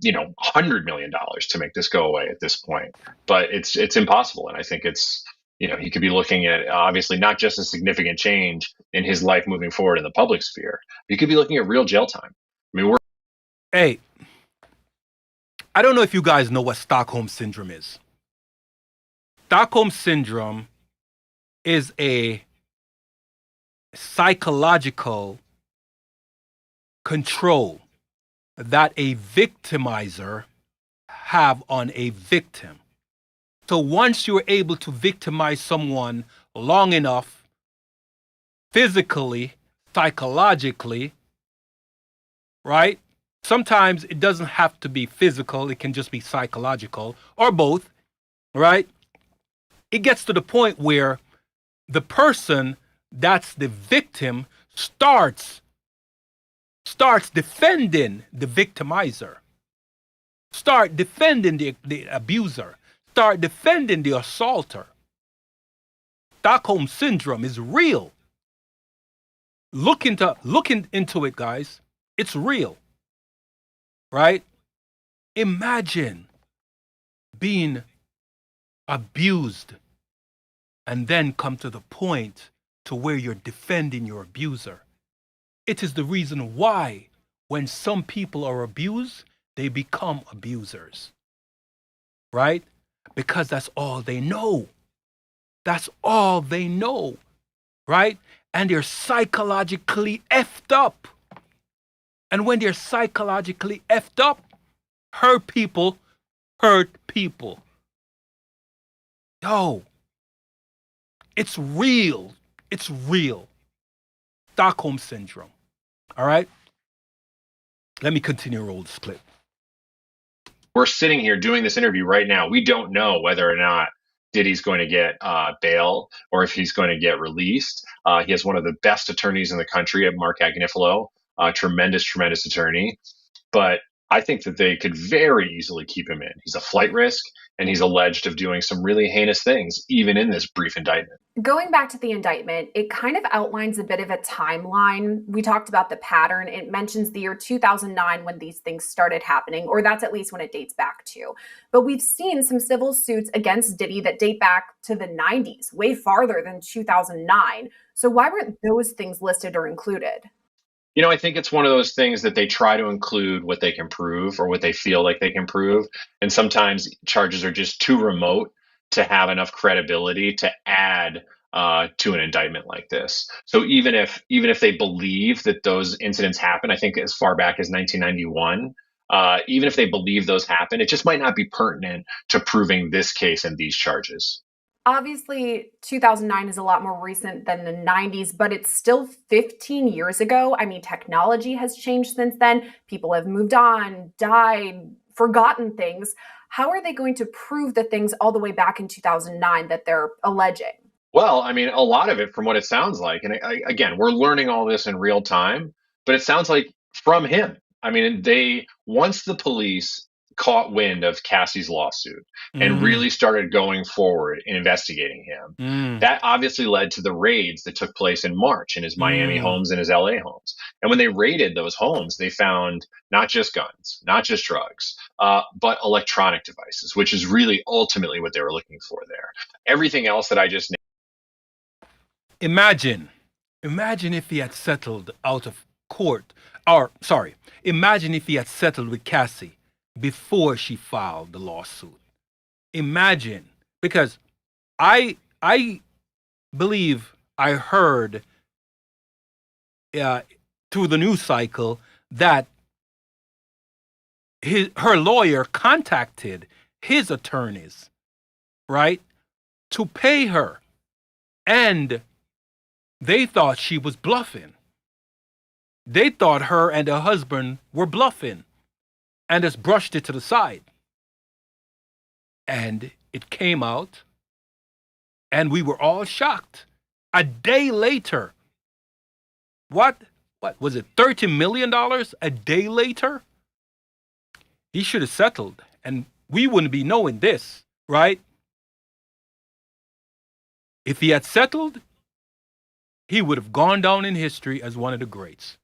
$100 million to make this go away at this point. But it's impossible. And I think he could be looking at obviously not just a significant change in his life moving forward in the public sphere. He could be looking at real jail time. I mean, Hey, I don't know if you guys know what Stockholm Syndrome is. Stockholm Syndrome is a psychological control that a victimizer have on a victim. So once you're able to victimize someone long enough, physically, psychologically, right? Sometimes it doesn't have to be physical, it can just be psychological, or both, right? It gets to the point where the person that's the victim starts defending the victimizer, start defending the abuser, start defending the assaulter. Stockholm Syndrome is real. Look into it, guys. It's real. Right? Imagine being abused and then come to the point to where you're defending your abuser. It is the reason why when some people are abused, they become abusers. Right? Because that's all they know. That's all they know. Right? And they're psychologically effed up. And when they're psychologically effed up, hurt people. Yo, it's real. It's real. Stockholm Syndrome. All right? Let me continue to roll this clip. We're sitting here doing this interview right now. We don't know whether or not Diddy's going to get bail or if he's going to get released. He has one of the best attorneys in the country, Mark Agnifilo, tremendous attorney. But I think that they could very easily keep him in. He's a flight risk, and he's alleged of doing some really heinous things, even in this brief indictment. Going back to the indictment, it kind of outlines a bit of a timeline. We talked about the pattern. It mentions the year 2009 when these things started happening, or that's at least when it dates back to. But we've seen some civil suits against Diddy that date back to the 90s, way farther than 2009. So why weren't those things listed or included? I think it's one of those things that they try to include what they can prove or what they feel like they can prove. And sometimes charges are just too remote to have enough credibility to add to an indictment like this. So even if they believe that those incidents happen, I think as far back as 1991, even if they believe those happen, it just might not be pertinent to proving this case and these charges. Obviously, 2009 is a lot more recent than the 90s, but it's still 15 years ago. I mean, technology has changed since then. People have moved on, died, forgotten things. How are they going to prove the things all the way back in 2009 that they're alleging? Well, I mean, a lot of it from what it sounds like, and again, we're learning all this in real time, but it sounds like from him. I mean, once the police caught wind of Cassie's lawsuit and Mm, really started going forward in investigating him, mm, that obviously led to the raids that took place in March in his Miami mm. homes and his LA homes. And when they raided those homes, they found not just guns, not just drugs, but electronic devices, which is really ultimately what they were looking for there. Everything else that I just Imagine, imagine if he had settled out of court, or sorry, imagine if he had settled with Cassie before she filed the lawsuit. Imagine, because I believe I heard uh, through the news cycle that her lawyer contacted his attorneys, right, to pay her, and they thought she was bluffing. They thought her and her husband were bluffing and just brushed it to the side. And it came out, and we were all shocked. A day later, what was it, $30 million a day later? He should have settled, and we wouldn't be knowing this, right? If he had settled, he would have gone down in history as one of the greats,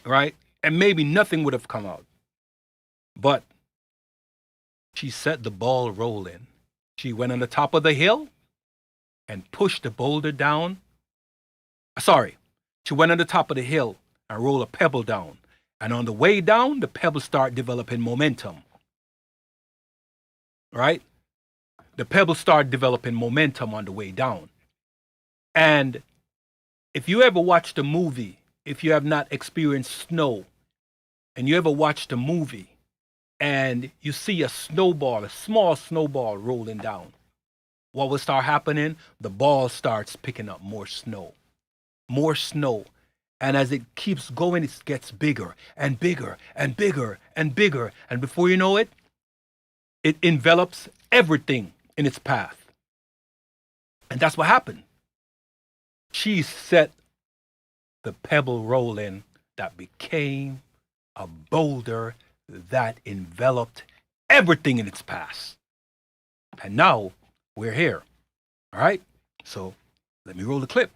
right? And maybe nothing would have come out. But she set the ball rolling. She went on the top of the hill and pushed the boulder down. Sorry, she went on the top of the hill and rolled a pebble down. And on the way down, the pebble started developing momentum, right? The pebble started developing momentum on the way down. And if you ever watched a movie, if you have not experienced snow, and you ever watched a movie and you see a snowball, a small snowball rolling down, what will start happening? The ball starts picking up more snow. More snow. And as it keeps going, it gets bigger and bigger and bigger and bigger. And before you know it, it envelops everything in its path. And that's what happened. She set the pebble rolling that became a boulder that enveloped everything in its path. And now we're here. All right? So let me roll the clip.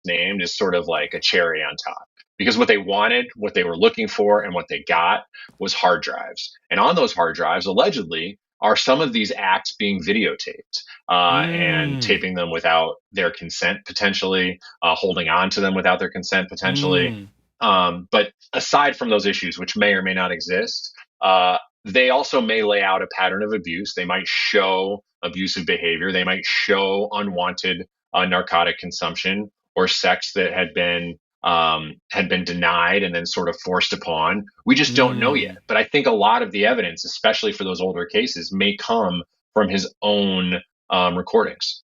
named is sort of like a cherry on top because what they wanted, what they were looking for, and what they got was hard drives. And on those hard drives, allegedly, are some of these acts being videotaped and Mm, taping them without their consent, potentially, holding on to them without their consent, potentially. mm, But aside from those issues, which may or may not exist, they also may lay out a pattern of abuse. They might show abusive behavior. They might show unwanted narcotic consumption or sex that had been denied and then sort of forced upon. We just don't know yet. mm, But I think a lot of the evidence, especially for those older cases, may come from his own recordings.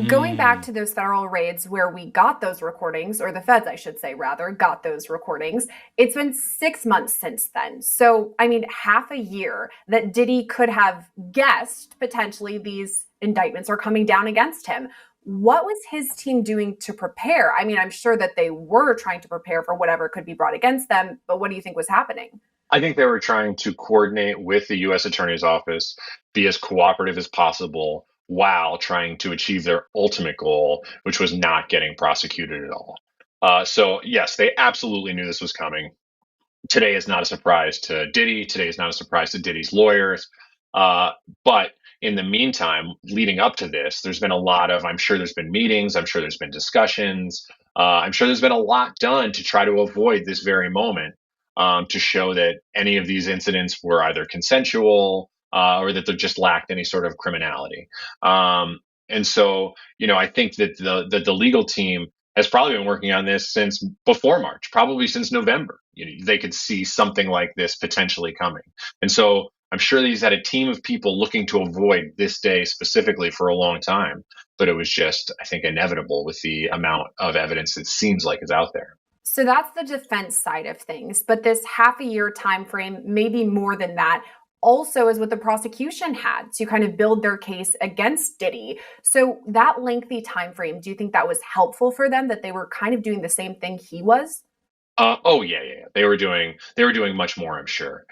Going back mm. to those federal raids where we got those recordings, or the feds, I should say, rather, got those recordings, it's been 6 months since then. So, I mean, half a year that Diddy could have guessed potentially these indictments are coming down against him. What was his team doing to prepare? I mean, I'm sure that they were trying to prepare for whatever could be brought against them, but what do you think was happening? I think they were trying to coordinate with the U.S. Attorney's Office, be as cooperative as possible while trying to achieve their ultimate goal, which was not getting prosecuted at all. So, yes, they absolutely knew this was coming. Today is not a surprise to Diddy. Today is not a surprise to Diddy's lawyers. Uh, but in the meantime, leading up to this, there's been a lot of, I'm sure there's been meetings, I'm sure there's been discussions, I'm sure there's been a lot done to try to avoid this very moment, to show that any of these incidents were either consensual or that they just lacked any sort of criminality. And so, I think that the legal team has probably been working on this since before March, probably since November. They could see something like this potentially coming. And so I'm sure that he's had a team of people looking to avoid this day specifically for a long time. But it was just, I think, inevitable with the amount of evidence that seems like is out there. So that's the defense side of things, but this half a year time frame, maybe more than that. also is what the prosecution had to kind of build their case against Diddy. So that lengthy time frame, do you think that was helpful for them, that they were kind of doing the same thing he was? Oh yeah. They were doing much more, I'm sure.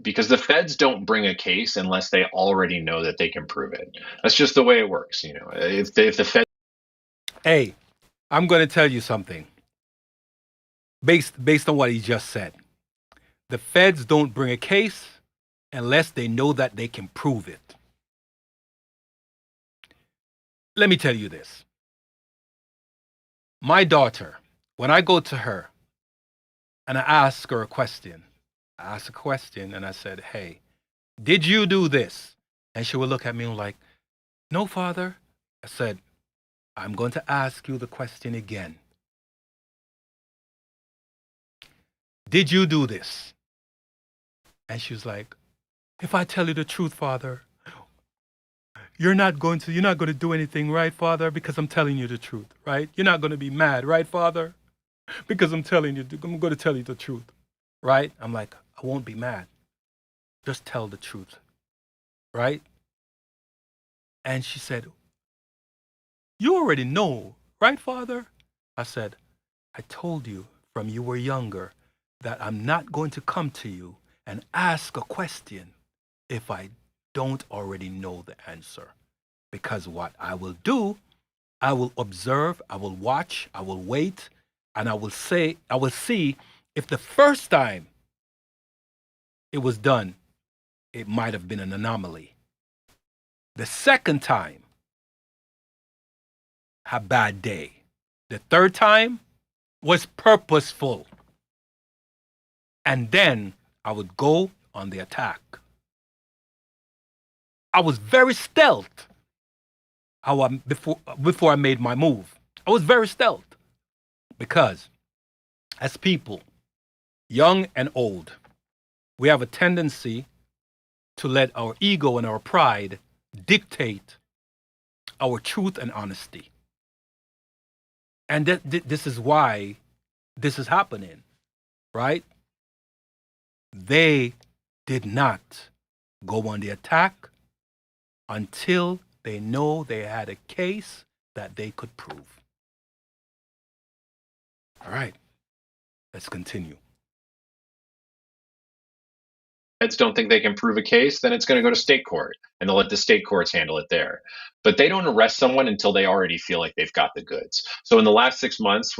Because the feds don't bring a case unless they already know that they can prove it. That's just the way it works. If the feds. Hey, I'm going to tell you something based on what he just said. The feds don't bring a case unless they know that they can prove it. Let me tell you this. My daughter, when I go to her and I ask her a question, and I said, hey, did you do this? And she would look at me and like, no, father. I said, I'm going to ask you the question again. Did you do this? And she was like, if I tell you the truth, father, you're not going to do anything, right, father? Because I'm telling you the truth, right? You're not going to be mad, right, father? Because I'm going to tell you the truth, right? I'm like, I won't be mad. Just tell the truth, right? And she said, you already know, right, father? I said, I told you from you were younger that I'm not going to come to you and ask a question if I don't already know the answer. Because what I will do, I will observe, I will watch, I will wait, and I will see if the first time it was done, it might have been an anomaly. The second time, a bad day. The third time was purposeful. And then I would go on the attack. I was very stealth before I made my move. I was very stealth because as people, young and old, we have a tendency to let our ego and our pride dictate our truth and honesty. And this is why this is happening, right? They did not go on the attack until they know they had a case that they could prove. All right, let's continue. Feds don't think they can prove a case, then it's going to go to state court and they'll let the state courts handle it there. But they don't arrest someone until they already feel like they've got the goods. So in the last 6 months,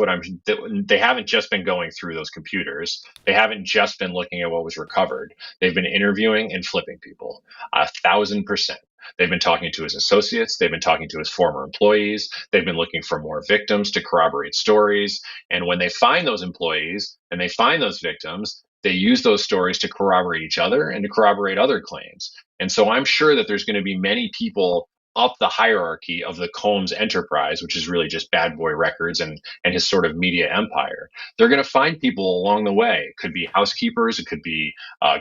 they haven't just been going through those computers. They haven't just been looking at what was recovered. They've been interviewing and flipping people 1,000%. They've been talking to his associates. They've been talking to his former employees. They've been looking for more victims to corroborate stories. And when they find those employees and they find those victims, they use those stories to corroborate each other and to corroborate other claims. And so I'm sure that there's going to be many people up the hierarchy of the Combs enterprise, which is really just Bad Boy Records and his sort of media empire. They're going to find people along the way. It could be housekeepers, it could be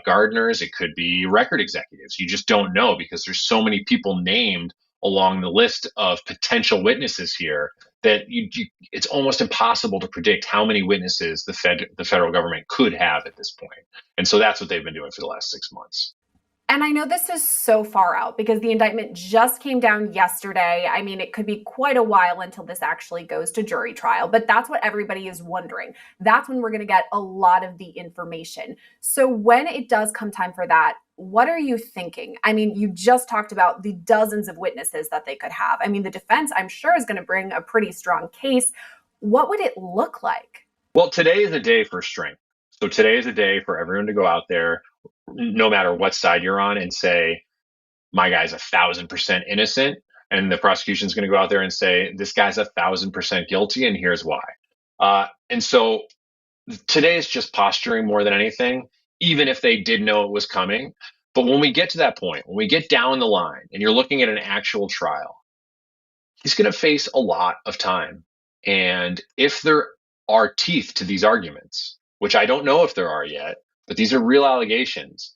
gardeners, it could be record executives. You just don't know because there's so many people named along the list of potential witnesses here that it's almost impossible to predict how many witnesses the federal government could have at this point. And so that's what they've been doing for the last 6 months. And I know this is so far out because the indictment just came down yesterday. I mean, it could be quite a while until this actually goes to jury trial, but that's what everybody is wondering. That's when we're going to get a lot of the information. So when it does come time for that, what are you thinking? I mean, you just talked about the dozens of witnesses that they could have. I mean, the defense, I'm sure, is going to bring a pretty strong case. What would it look like? Well, today is a day for strength. So today is a day for everyone to go out there, no matter what side you're on, and say, my guy's 1,000% innocent. And the prosecution's going to go out there and say, this guy's 1,000% guilty, and here's why. And so today is just posturing more than anything, even if they did know it was coming. But when we get to that point, when we get down the line and you're looking at an actual trial, he's going to face a lot of time. And if there are teeth to these arguments, which I don't know if there are yet, but these are real allegations,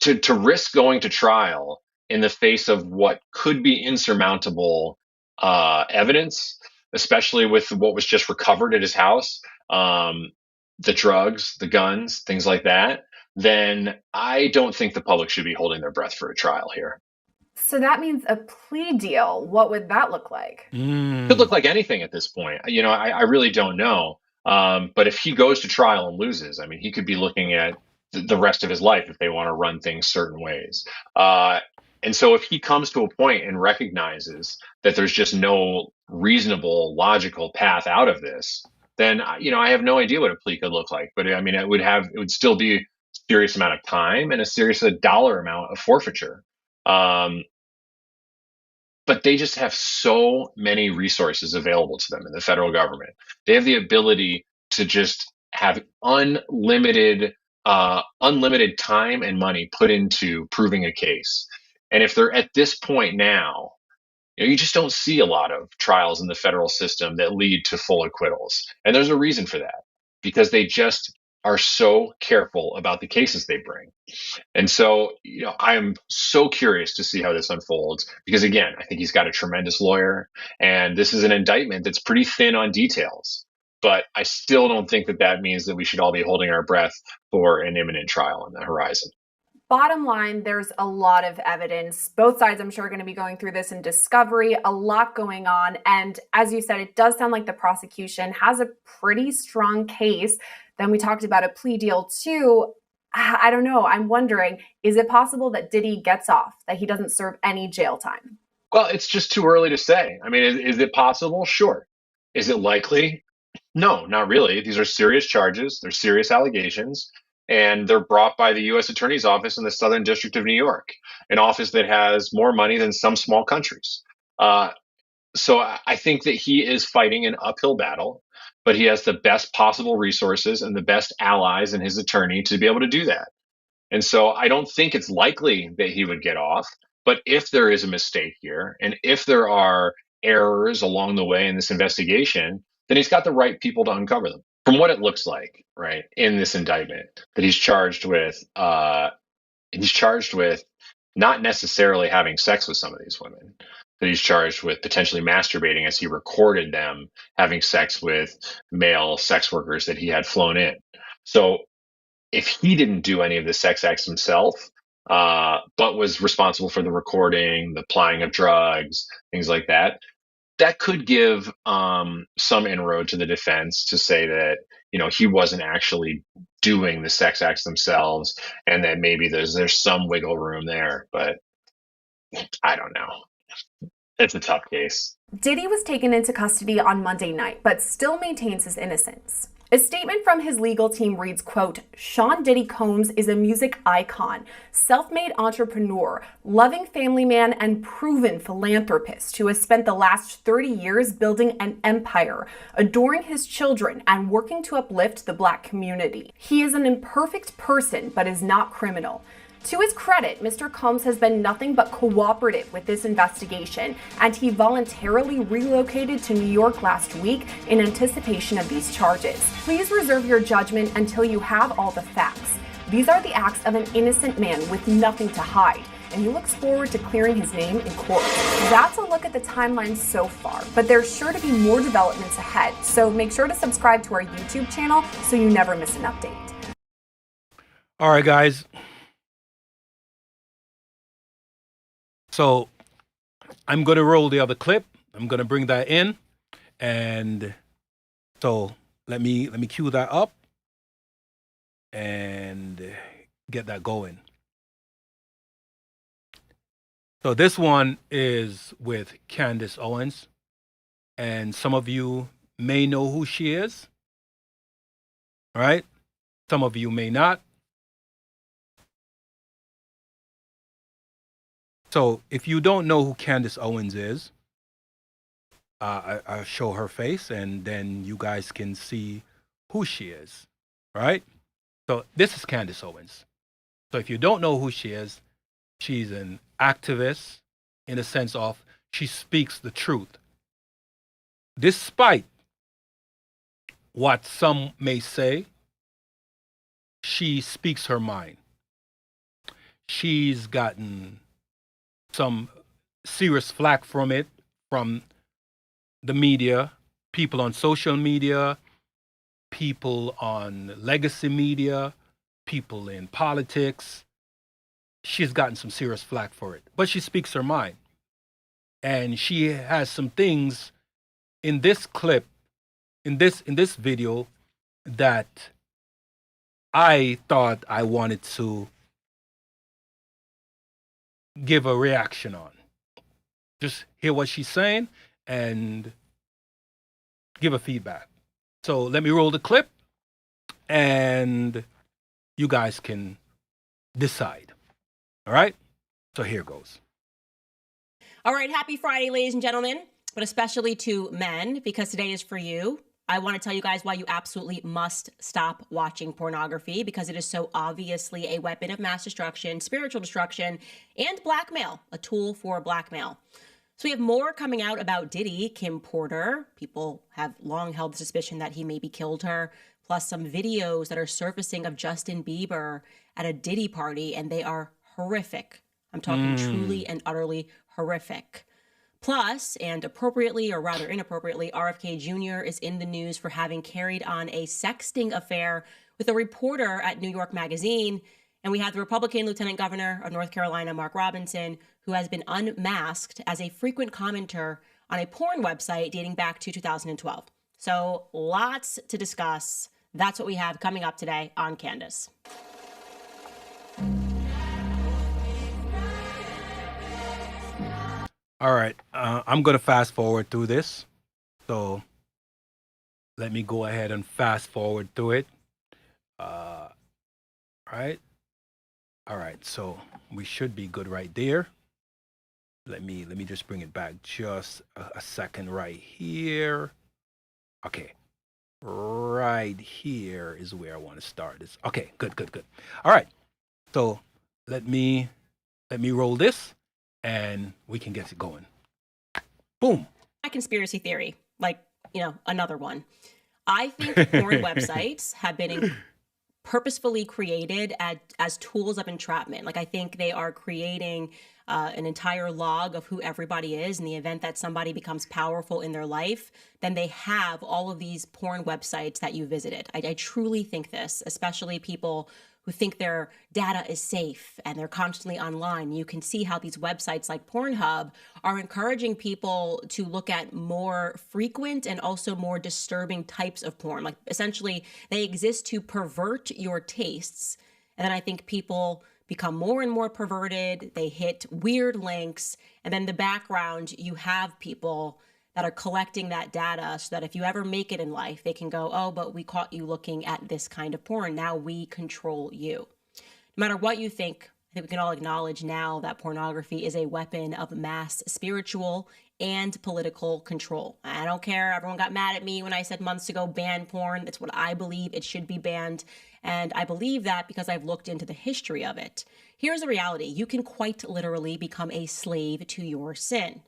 to risk going to trial in the face of what could be insurmountable evidence, especially with what was just recovered at his house, the drugs, the guns, things like that, then I don't think the public should be holding their breath for a trial here. So that means a plea deal. What would that look like? Could look like anything at this point. I really don't know. But if he goes to trial and loses, I mean, he could be looking at the rest of his life if they want to run things certain ways. And so if he comes to a point and recognizes that there's just no reasonable, logical path out of this, then I have no idea what a plea could look like. But I mean, it would still be a serious amount of time and a serious dollar amount of forfeiture. But they just have so many resources available to them in the federal government. They have the ability to just have unlimited time and money put into proving a case. And if they're at this point now, you just don't see a lot of trials in the federal system that lead to full acquittals. And there's a reason for that, because they just are so careful about the cases they bring. And so, I'm so curious to see how this unfolds because, again, I think he's got a tremendous lawyer, and this is an indictment that's pretty thin on details. But I still don't think that means that we should all be holding our breath for an imminent trial on the horizon. Bottom line, there's a lot of evidence. Both sides, I'm sure, are going to be going through this in discovery, a lot going on. And as you said, it does sound like the prosecution has a pretty strong case. Then we talked about a plea deal, too. I don't know. I'm wondering, is it possible that Diddy gets off, that he doesn't serve any jail time? Well, it's just too early to say. I mean, is it possible? Sure. Is it likely? No, not really. These are serious charges. They're serious allegations. And they're brought by the U.S. Attorney's Office in the Southern District of New York, an office that has more money than some small countries. So I think that he is fighting an uphill battle, but he has the best possible resources and the best allies in his attorney to be able to do that. And so I don't think it's likely that he would get off. But if there is a mistake here, and if there are errors along the way in this investigation, then he's got the right people to uncover them. From what it looks like, right, in this indictment, that he's charged with not necessarily having sex with some of these women, that he's charged with potentially masturbating as he recorded them having sex with male sex workers that he had flown in. So if he didn't do any of the sex acts himself, but was responsible for the recording, the applying of drugs, things like that, that could give some inroad to the defense to say that he wasn't actually doing the sex acts themselves, and that maybe there's some wiggle room there. But I don't know. It's a tough case. Diddy was taken into custody on Monday night, but still maintains his innocence. A statement from his legal team reads, quote, Sean Diddy Combs is a music icon, self-made entrepreneur, loving family man, and proven philanthropist who has spent the last 30 years building an empire, adoring his children, and working to uplift the Black community. He is an imperfect person, but is not criminal. To his credit, Mr. Combs has been nothing but cooperative with this investigation, and he voluntarily relocated to New York last week in anticipation of these charges. Please reserve your judgment until you have all the facts. These are the acts of an innocent man with nothing to hide, and he looks forward to clearing his name in court. That's a look at the timeline so far, but there's sure to be more developments ahead, so make sure to subscribe to our YouTube channel so you never miss an update. All right, guys. So I'm going to roll the other clip. I'm going to bring that in. And so let me cue that up and get that going. So this one is with Candace Owens. And some of you may know who she is. All right? Some of you may not. So if you don't know who Candace Owens is, I'll show her face and then you guys can see who she is, right? So this is Candace Owens. So if you don't know who she is, she's an activist in the sense of she speaks the truth. Despite what some may say, she speaks her mind. She's gotten some serious flack from it, from the media, people on social media, people on legacy media, people in politics. She's gotten some serious flack for it, but she speaks her mind. And she has some things in this clip, in this video, that I thought I wanted to give a reaction on. Just hear what she's saying and give a feedback. So let me roll the clip and you guys can decide. All right? So here goes. All right, happy Friday, ladies and gentlemen, but especially to men, because today is for you. I want to tell you guys why you absolutely must stop watching pornography, because it is so obviously a weapon of mass destruction, spiritual destruction, and blackmail, a tool for blackmail. So we have more coming out about Diddy, Kim Porter. People have long held the suspicion that he maybe killed her, plus some videos that are surfacing of Justin Bieber at a Diddy party, and they are horrific. I'm talking truly and utterly horrific. Plus, and appropriately or rather inappropriately, RFK Jr. is in the news for having carried on a sexting affair with a reporter at New York Magazine. And we have the Republican Lieutenant Governor of North Carolina, Mark Robinson, who has been unmasked as a frequent commenter on a porn website dating back to 2012. So lots to discuss. That's what we have coming up today on Candace. All right, I'm going to fast forward through this. So let me go ahead and fast forward through it. Right. All right, so we should be good right there. Let me just bring it back just a second right here. Okay. Right here is where I want to start this. Okay, good. All right. So let me roll this and we can get it going. Boom. My conspiracy theory, another one. I think porn websites have been purposefully created as tools of entrapment. I think they are creating an entire log of who everybody is. In the event that somebody becomes powerful in their life, then they have all of these porn websites that you visited. I truly think this, especially people who think their data is safe and they're constantly online. You can see how these websites like Pornhub are encouraging people to look at more frequent and also more disturbing types of porn. Essentially, they exist to pervert your tastes. And then I think people become more and more perverted. They hit weird links. And then in the background, you have people that are collecting that data so that if you ever make it in life, they can go, oh, but we caught you looking at this kind of porn. Now we control you. No matter what you think, I think we can all acknowledge now that pornography is a weapon of mass spiritual and political control. I don't care. Everyone got mad at me when I said months ago, ban porn. That's what I believe. It should be banned. And I believe that because I've looked into the history of it. Here's the reality. You can quite literally become a slave to your sin.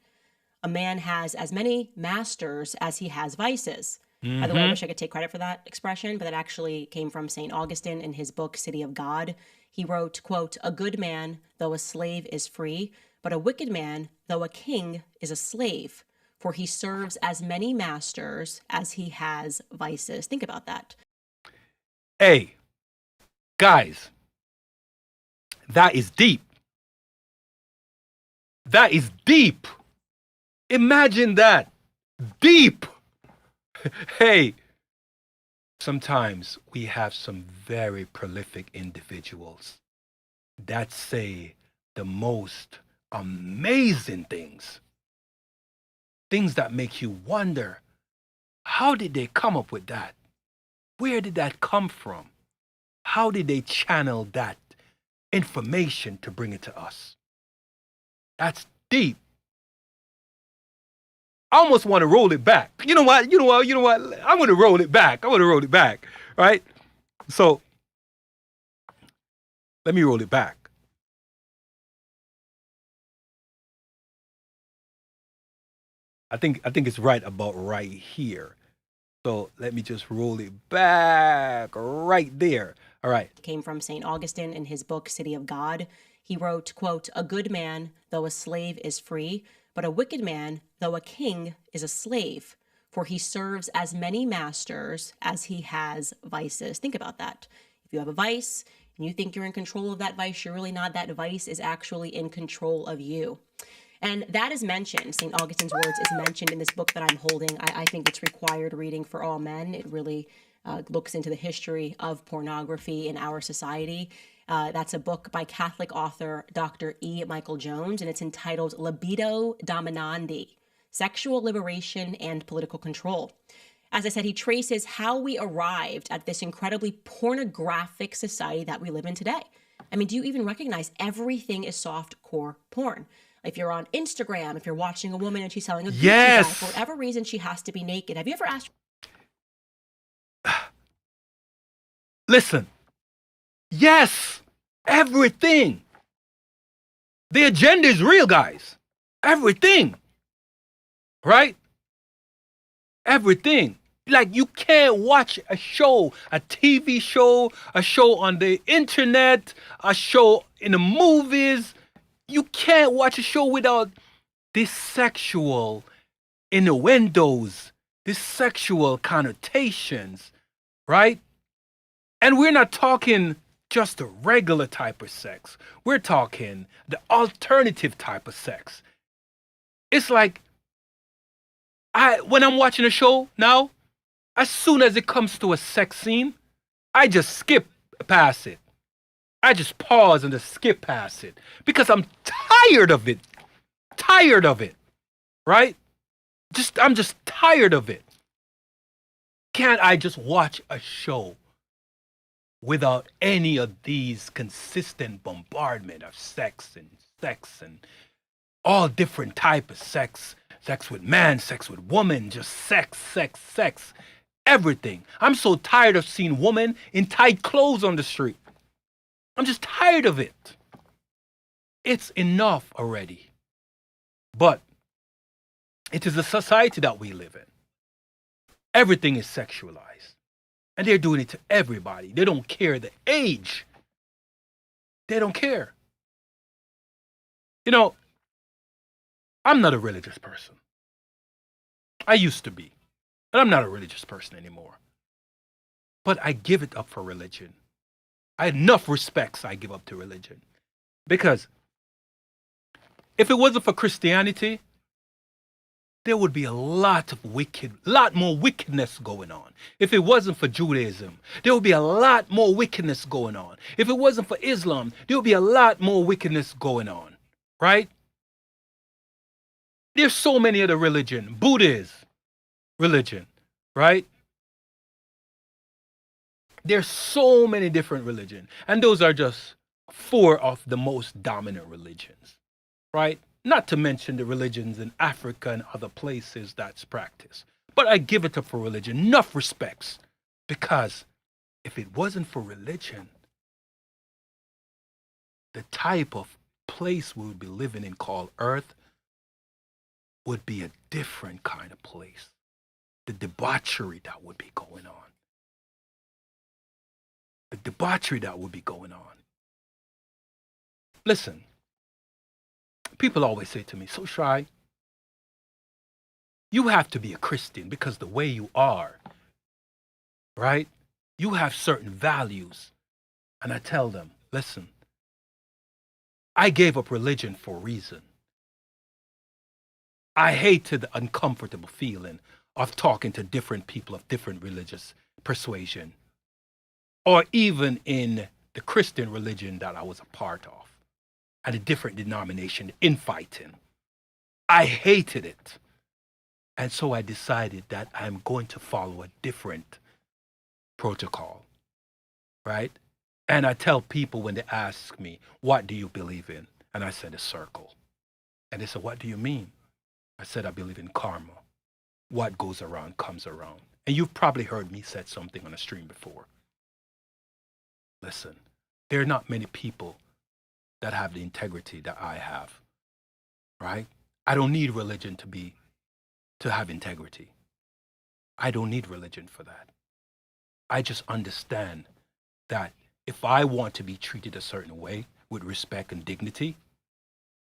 A man has as many masters as he has vices. By the way, I wish I could take credit for that expression, but that actually came from St. Augustine in his book, City of God. He wrote, quote, "A good man, though a slave, is free, but a wicked man, though a king, is a slave, for he serves as many masters as he has vices." Think about that. Hey, guys, that is deep. That is deep. Imagine that. Deep. Hey, sometimes we have some very prolific individuals that say the most amazing things. Things that make you wonder, how did they come up with that? Where did that come from? How did they channel that information to bring it to us? That's deep. I almost want to roll it back. You know what? I'm going to roll it back. Right? So let me roll it back. I think it's right about right here. So let me just roll it back right there. All right. Came from St. Augustine in his book, City of God. He wrote, quote, "A good man, though a slave, is free, but a wicked man, though a king, is a slave, for he serves as many masters as he has vices." Think about that. If you have a vice, and you think you're in control of that vice, you're really not. That vice is actually in control of you. And that is mentioned, St. Augustine's words is mentioned in this book that I'm holding. I think it's required reading for all men. It really looks into the history of pornography in our society. That's a book by Catholic author Dr. E. Michael Jones, and it's entitled Libido Dominandi, Sexual Liberation and Political Control. As I said, he traces how we arrived at this incredibly pornographic society that we live in today. I mean, do you even recognize everything is softcore porn? If you're on Instagram, if you're watching a woman and she's selling a Gucci bag, for whatever reason, she has to be naked. Have you ever asked? Listen. Yes. Everything. The agenda is real, guys. Everything. Right? Everything. Like, you can't watch a show, a TV show, a show on the internet, a show in the movies. You can't watch a show without this sexual innuendos, this sexual connotations, right? And we're not talking just the regular type of sex. We're talking the alternative type of sex. It's like, when I'm watching a show now, as soon as it comes to a sex scene, I just skip past it. I just pause and just skip past it because I'm tired of it. Tired of it, right? I'm just tired of it. Can't I just watch a show without any of these consistent bombardment of sex and all different type of sex? Sex with man, sex with woman, just sex, everything. I'm so tired of seeing women in tight clothes on the street. I'm just tired of it. It's enough already. But it is a society that we live in. Everything is sexualized. And they're doing it to everybody. They don't care the age. They don't care. You know, I'm not a religious person. I used to be. But I'm not a religious person anymore. But I give it up for religion. I had enough respects I give up to religion. Because if it wasn't for Christianity, there would be a lot more wickedness going on. If it wasn't for Judaism, there would be a lot more wickedness going on. If it wasn't for Islam, there would be a lot more wickedness going on. Right? There's so many other religion. Buddhism, religion, right? There's so many different religions. And those are just 4 of the most dominant religions, right? Not to mention the religions in Africa and other places that's practiced. But I give it up for religion, enough respects. Because if it wasn't for religion, the type of place we would be living in called Earth would be a different kind of place. The debauchery that would be going on. The debauchery that would be going on. Listen, people always say to me, so Shy, you have to be a Christian because the way you are, right? You have certain values. And I tell them, listen, I gave up religion for a reason. I hated the uncomfortable feeling of talking to different people of different religious persuasion, or even in the Christian religion that I was a part of, and a different denomination, infighting. I hated it. And so I decided that I'm going to follow a different protocol, right? And I tell people when they ask me, what do you believe in? And I said, a circle. And they said, what do you mean? I said, I believe in karma. What goes around comes around. And you've probably heard me say something on a stream before. Listen, there are not many people that have the integrity that I have, right? I don't need religion to have integrity. I don't need religion for that. I just understand that if I want to be treated a certain way with respect and dignity,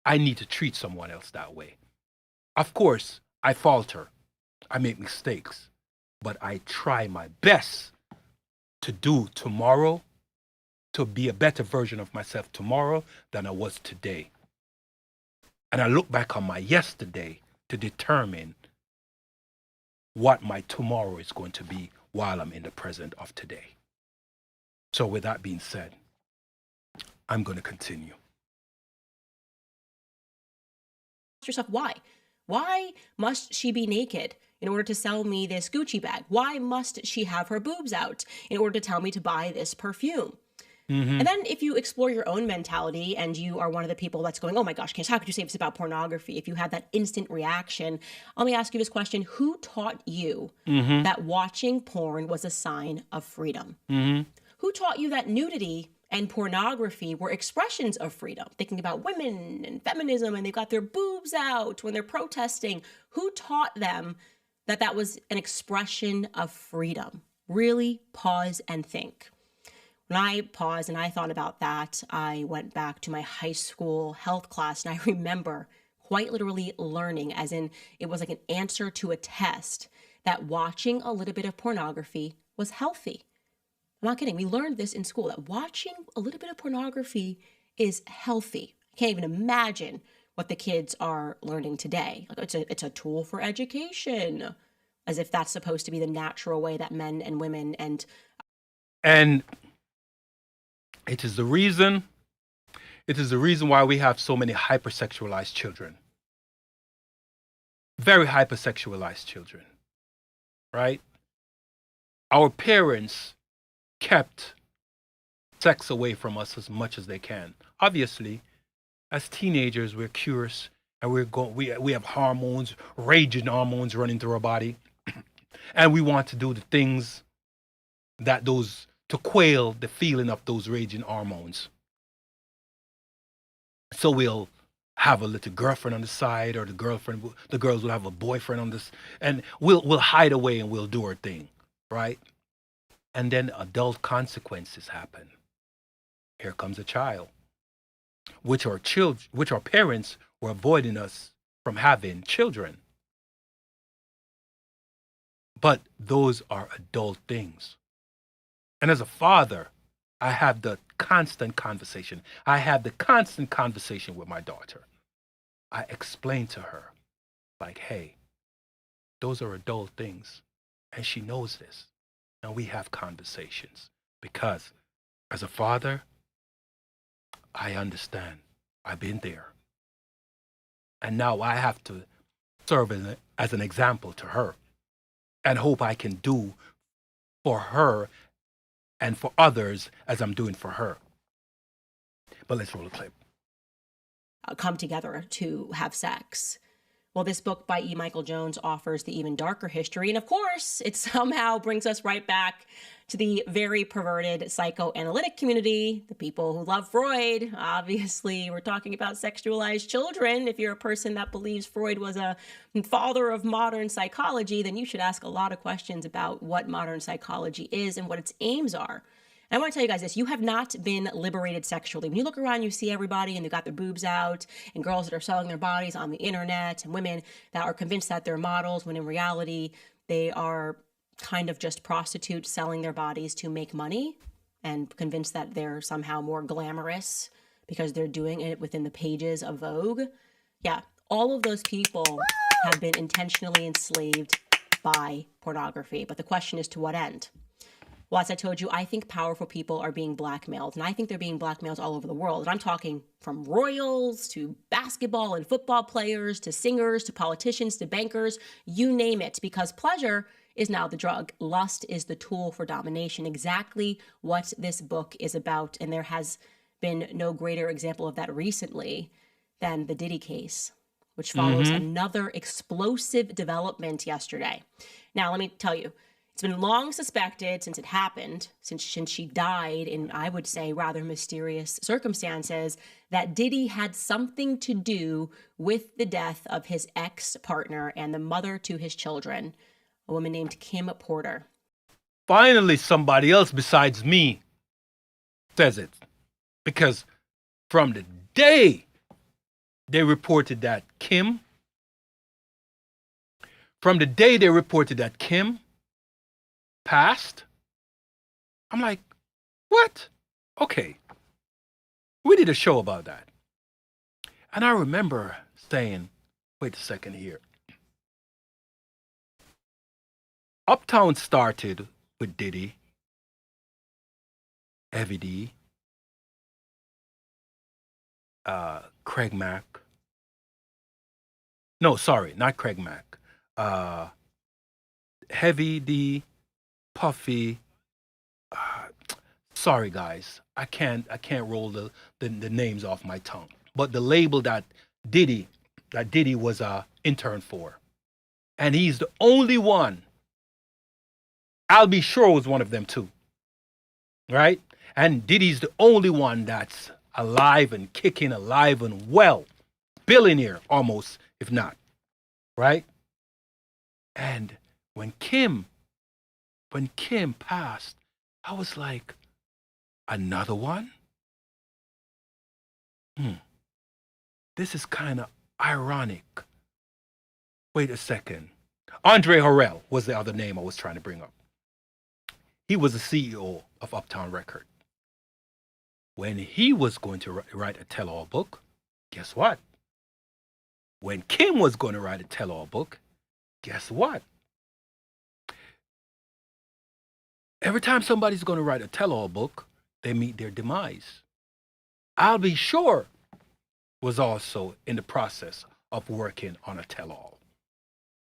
I need to treat someone else that way. Of course, I falter. I make mistakes. But I try my best to do tomorrow to be a better version of myself tomorrow than I was today. And I look back on my yesterday to determine what my tomorrow is going to be while I'm in the present of today. So with that being said, I'm going to continue. Ask yourself why? Why must she be naked in order to sell me this Gucci bag? Why must she have her boobs out in order to tell me to buy this perfume? And then if you explore your own mentality and you are one of the people that's going, oh my gosh, Candace, how could you say this about pornography? If you have that instant reaction, let me ask you this question. Who taught you that watching porn was a sign of freedom? Who taught you that nudity and pornography were expressions of freedom? Thinking about women and feminism and they've got their boobs out when they're protesting. Who taught them that that was an expression of freedom? Really pause and think. When I paused and I thought about that, I went back to my high school health class and I remember quite literally learning, as in it was like an answer to a test, that watching a little bit of pornography was healthy. I'm not kidding. We learned this in school, that watching a little bit of pornography is healthy. I can't even imagine what the kids are learning today. Like it's a tool for education, as if that's supposed to be the natural way that men and women and it is the reason why we have so many hypersexualized children. Very hypersexualized children, right? Our parents kept sex away from us as much as they can. Obviously, as teenagers, we're curious and we have hormones, raging hormones running through our body. And we want to do the things to quail the feeling of those raging hormones. So we'll have a little girlfriend on the side, or the girls will have a boyfriend on this, and we'll hide away and we'll do our thing, right? And then adult consequences happen. Here comes a child, which our parents were avoiding us from having children. But those are adult things. And as a father, I have the constant conversation. With my daughter. I explain to her, like, hey, those are adult things. And she knows this. And we have conversations. Because as a father, I understand. I've been there. And now I have to serve as an example to her. And hope I can do for her and for others as I'm doing for her. But let's roll a clip. Come together to have sex. Well, this book by E. Michael Jones offers the even darker history. And of course, it somehow brings us right back to the very perverted psychoanalytic community, the people who love Freud. Obviously, we're talking about sexualized children. If you're a person that believes Freud was a father of modern psychology, then you should ask a lot of questions about what modern psychology is and what its aims are. And I want to tell you guys this, you have not been liberated sexually. When you look around, you see everybody and they've got their boobs out, and girls that are selling their bodies on the internet, and women that are convinced that they're models, when in reality, they are kind of just prostitutes selling their bodies to make money, and convinced that they're somehow more glamorous because they're doing it within the pages of Vogue. Yeah, all of those people have been intentionally enslaved by pornography. But the question is, to what end? Well, as I told you, I think powerful people are being blackmailed, and I think they're being blackmailed all over the world. And I'm talking from royals to basketball and football players to singers to politicians to bankers, you name it, because pleasure is now the drug. Lust is the tool for domination, exactly what this book is about. And there has been no greater example of that recently than the Diddy case, which follows another explosive development yesterday. Now, let me tell you, it's been long suspected since it happened, since she died in, I would say, rather mysterious circumstances, that Diddy had something to do with the death of his ex-partner and the mother to his children, a woman named Kim Porter. Finally, somebody else besides me says it. Because from the day they reported that Kim passed, I'm like, what? Okay, we did a show about that. And I remember saying, wait a second here. Uptown started with Diddy, Heavy D, Craig Mack. No, sorry, not Craig Mack. Heavy D, Puffy. Sorry, guys, I can't roll the names off my tongue. But the label that Diddy was a intern for, and he's the only one. I'll Be Sure was one of them too, right? And Diddy's the only one that's alive and kicking, alive and well, billionaire almost, if not, right? And when Kim passed, I was like, another one? This is kind of ironic. Wait a second. Andre Harrell was the other name I was trying to bring up. He was the CEO of Uptown Record. When he was going to write a tell-all book, guess what? When Kim was going to write a tell-all book, guess what? Every time somebody's going to write a tell-all book, they meet their demise. I'll Be Sure was also in the process of working on a tell-all,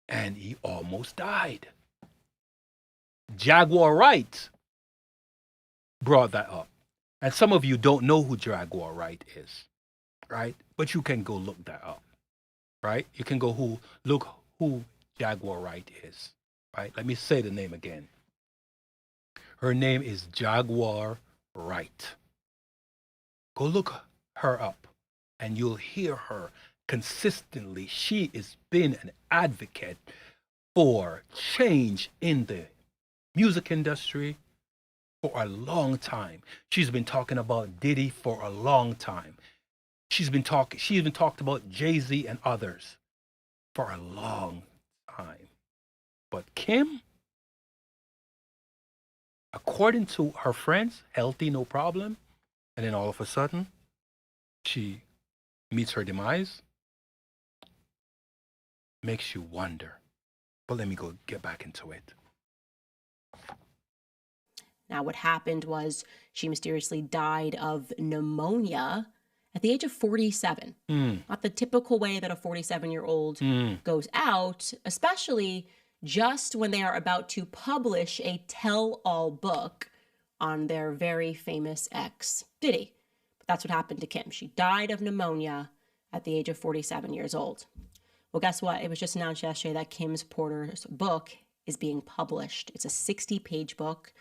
and he almost died. Jaguar Wright brought that up. And some of you don't know who Jaguar Wright is, right? But you can go look that up, right? You can go look who Jaguar Wright is, right? Let me say the name again. Her name is Jaguar Wright. Go look her up and you'll hear her consistently. She has been an advocate for change in the music industry for a long time. She's been talking about Diddy for a long time. She even talked about Jay-Z and others for a long time. But Kim, according to her friends, healthy, no problem. And then all of a sudden, she meets her demise. Makes you wonder. But let me get back into it. Now, what happened was she mysteriously died of pneumonia at the age of 47. Not the typical way that a 47-year-old goes out, especially just when they are about to publish a tell-all book on their very famous ex, Diddy. But that's what happened to Kim. She died of pneumonia at the age of 47 years old. Well, guess what? It was just announced yesterday that Kim's Porter's book is being published. It's a 60-page book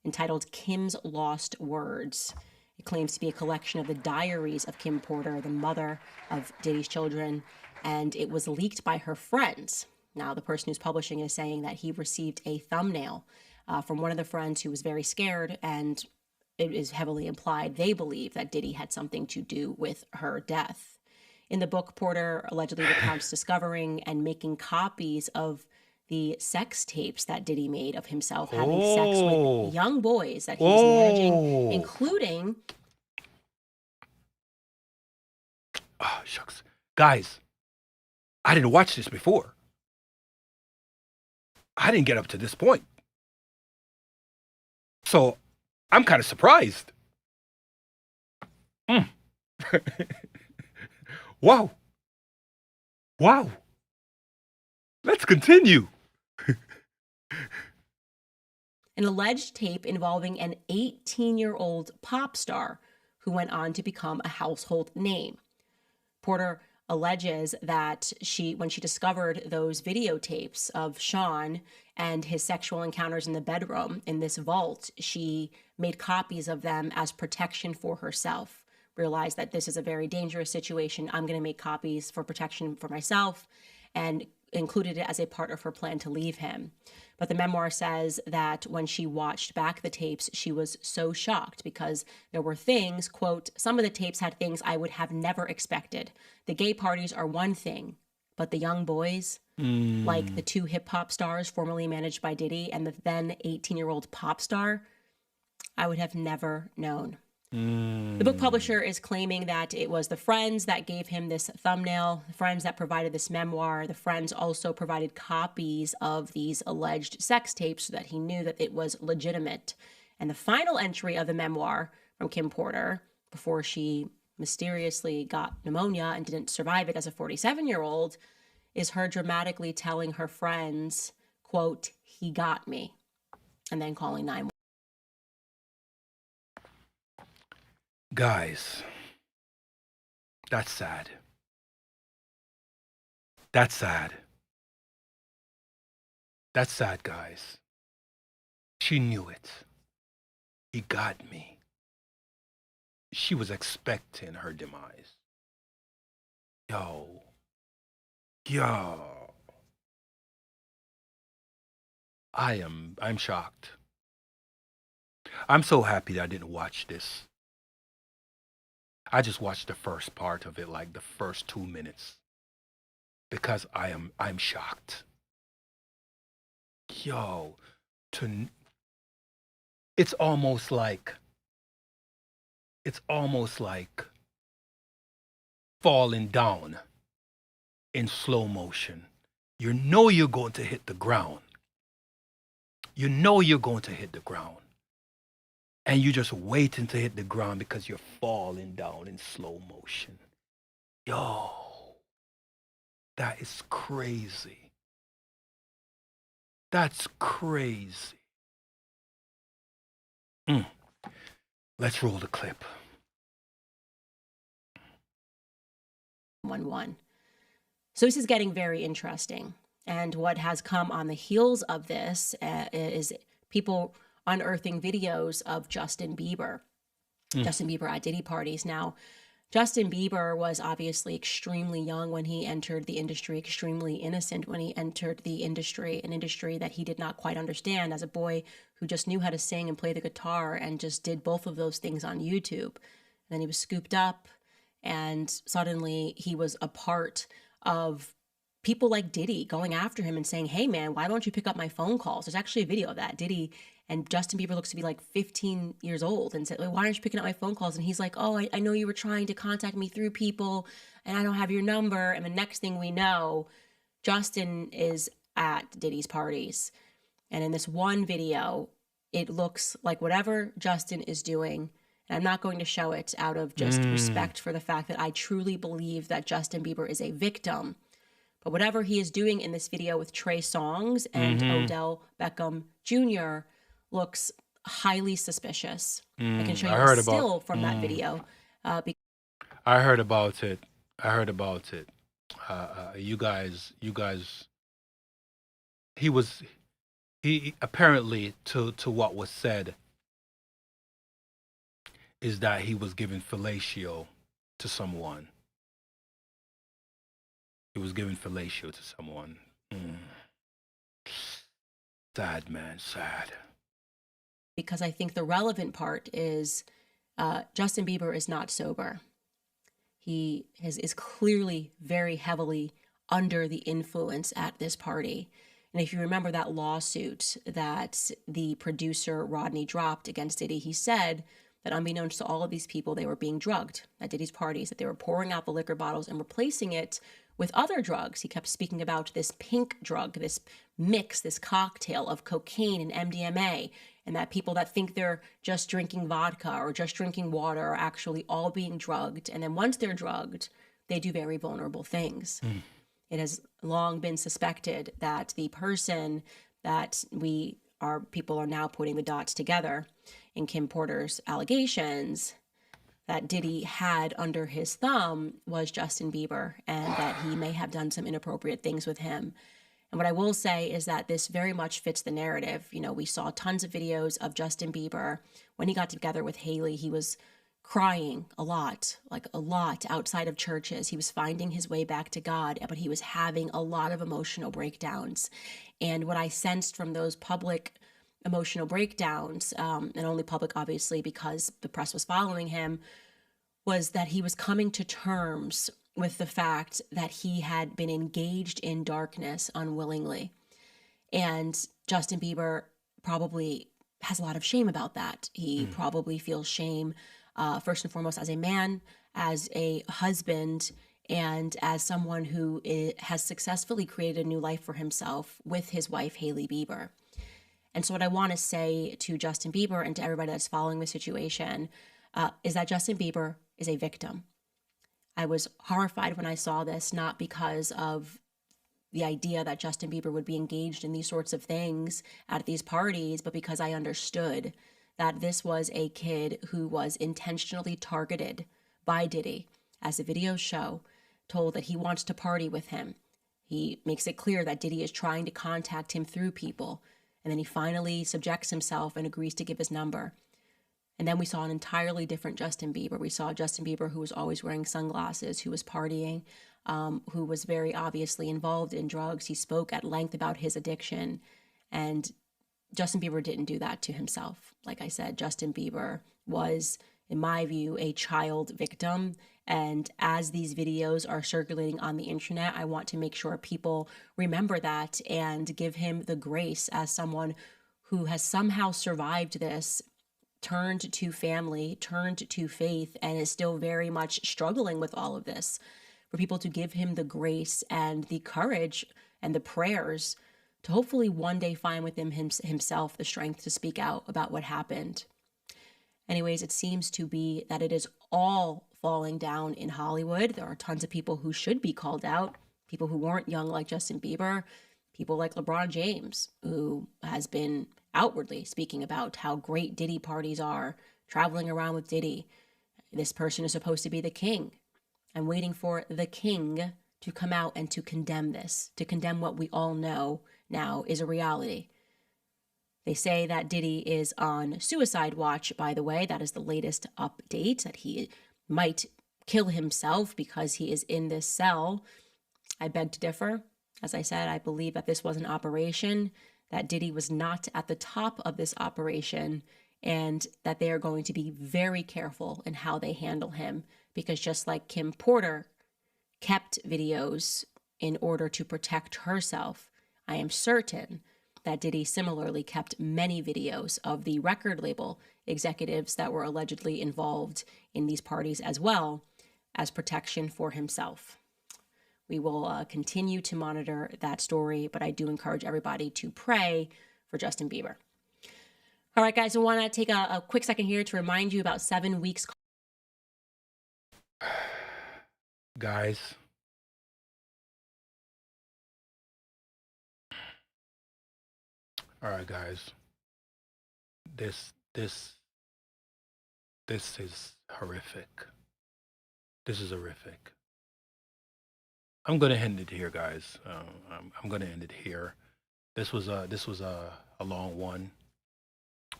entitled Kim's Lost Words. It claims to be a collection of the diaries of Kim Porter, the mother of Diddy's children, and it was leaked by her friends. Now, the person who's publishing is saying that he received a thumbnail from one of the friends who was very scared, and it is heavily implied they believe that Diddy had something to do with her death. In the book, Porter allegedly recounts discovering and making copies of the sex tapes that Diddy made of himself having sex with young boys that he was managing, including... Oh, shucks. Guys, I didn't watch this before. I didn't get up to this point. So I'm kind of surprised. Wow. Wow. Let's continue. An alleged tape involving an 18-year-old pop star who went on to become a household name. Porter alleges that when she discovered those videotapes of Sean and his sexual encounters in the bedroom in this vault, she made copies of them as protection for herself. Realized that this is a very dangerous situation. I'm going to make copies for protection for myself, and included it as a part of her plan to leave him. But the memoir says that when she watched back the tapes, she was so shocked because there were things, quote, some of the tapes had things I would have never expected. The gay parties are one thing, but the young boys, like the two hip hop stars formerly managed by Diddy and the then 18-year-old pop star, I would have never known. The book publisher is claiming that it was the friends that gave him this thumbnail, the friends that provided this memoir. The friends also provided copies of these alleged sex tapes so that he knew that it was legitimate. And the final entry of the memoir from Kim Porter, before she mysteriously got pneumonia and didn't survive it as a 47-year-old, is her dramatically telling her friends, quote, "He got me," and then calling 911. Guys, that's sad. That's sad. That's sad, guys. She knew it. He got me. She was expecting her demise. Yo. I'm shocked. I'm so happy that I didn't watch this. I just watched the first part of it, like the first 2 minutes, because I'm shocked. Yo, it's almost like falling down in slow motion. You know you're going to hit the ground. You know you're going to hit the ground. And you're just waiting to hit the ground because you're falling down in slow motion. Yo, that is crazy. That's crazy. Let's roll the clip. 11. So this is getting very interesting. And what has come on the heels of this is people unearthing videos of Justin Bieber. Justin Bieber at Diddy parties. Now, Justin Bieber was obviously extremely young when he entered the industry, extremely innocent when he entered the industry, an industry that he did not quite understand as a boy who just knew how to sing and play the guitar and just did both of those things on YouTube. And then he was scooped up, and suddenly he was a part of people like Diddy going after him and saying, "Hey man, why don't you pick up my phone calls?" There's actually a video of that. Diddy and Justin Bieber looks to be like 15 years old and said, "Why aren't you picking up my phone calls?" And he's like, "Oh, I know you were trying to contact me through people and I don't have your number." And the next thing we know, Justin is at Diddy's parties. And in this one video, it looks like whatever Justin is doing, and I'm not going to show it out of just respect for the fact that I truly believe that Justin Bieber is a victim. But whatever he is doing in this video with Trey Songz and Odell Beckham Jr. looks highly suspicious. I can show you a still from that video. I heard about it. You guys. He apparently, to what was said, is that he was giving fellatio to someone. He was giving fellatio to someone. Sad, man, sad. Because I think the relevant part is Justin Bieber is not sober. He is clearly very heavily under the influence at this party. And if you remember that lawsuit that the producer Rodney dropped against Diddy, he said that unbeknownst to all of these people, they were being drugged at Diddy's parties, that they were pouring out the liquor bottles and replacing it with other drugs. He kept speaking about this pink drug, this mix, this cocktail of cocaine and MDMA, and that people that think they're just drinking vodka or just drinking water are actually all being drugged. And then once they're drugged, they do very vulnerable things. It has long been suspected that the person that people are now putting the dots together in Kim Porter's allegations that Diddy had under his thumb was Justin Bieber, and that he may have done some inappropriate things with him. And what I will say is that this very much fits the narrative. You know, we saw tons of videos of Justin Bieber. When he got together with Hailey, he was crying a lot outside of churches. He was finding his way back to God, but he was having a lot of emotional breakdowns. And what I sensed from those public emotional breakdowns, and only public obviously because the press was following him, was that he was coming to terms with the fact that he had been engaged in darkness unwillingly. And Justin Bieber probably has a lot of shame about that. He probably feels shame first and foremost as a man, as a husband, and as someone who has successfully created a new life for himself with his wife, Hailey Bieber. And so what I want to say to Justin Bieber and to everybody that's following the situation is that Justin Bieber is a victim. I was horrified when I saw this, not because of the idea that Justin Bieber would be engaged in these sorts of things at these parties, but because I understood that this was a kid who was intentionally targeted by Diddy, as the videos show, told that he wants to party with him. He makes it clear that Diddy is trying to contact him through people, and then he finally subjects himself and agrees to give his number. And then we saw an entirely different Justin Bieber. We saw Justin Bieber who was always wearing sunglasses, who was partying, who was very obviously involved in drugs. He spoke at length about his addiction. And Justin Bieber didn't do that to himself. Like I said, Justin Bieber was, in my view, a child victim. And as these videos are circulating on the internet, I want to make sure people remember that and give him the grace as someone who has somehow survived this, turned to family, turned to faith, and is still very much struggling with all of this. For people to give him the grace and the courage and the prayers to hopefully one day find within himself the strength to speak out about what happened. Anyways, it seems to be that it is all falling down in Hollywood. There are tons of people who should be called out, people who weren't young like Justin Bieber, people like LeBron James, who has been outwardly speaking about how great Diddy parties are, traveling around with Diddy. This person is supposed to be the king. I'm waiting for the king to come out and to condemn this, to condemn what we all know now is a reality. They say that Diddy is on suicide watch, by the way. That is the latest update, that he might kill himself because he is in this cell. I beg to differ. As I said, I believe that this was an operation, that Diddy was not at the top of this operation, and that they are going to be very careful in how they handle him, because just like Kim Porter kept videos in order to protect herself, I am certain that Diddy similarly kept many videos of the record label executives that were allegedly involved in these parties as well, as protection for himself. We will continue to monitor that story, but I do encourage everybody to pray for Justin Bieber. All right, guys, I want to take a quick second here to remind you about 7 weeks. Guys, all right, guys, this is horrific. This is horrific. I'm gonna end it here, guys. I'm gonna end it here. This was a long one,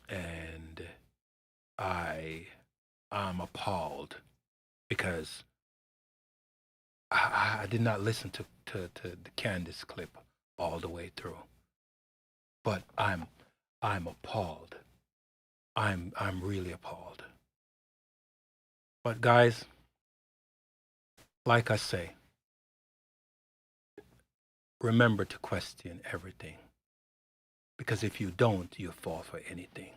and I'm appalled because I did not listen to the Candace clip all the way through, but I'm appalled. I'm really appalled. But guys, like I say, remember to question everything, because if you don't, you fall for anything.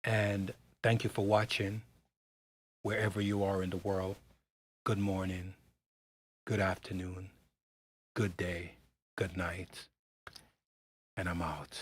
And thank you for watching, wherever you are in the world. Good morning, good afternoon, good day, good night, and I'm out.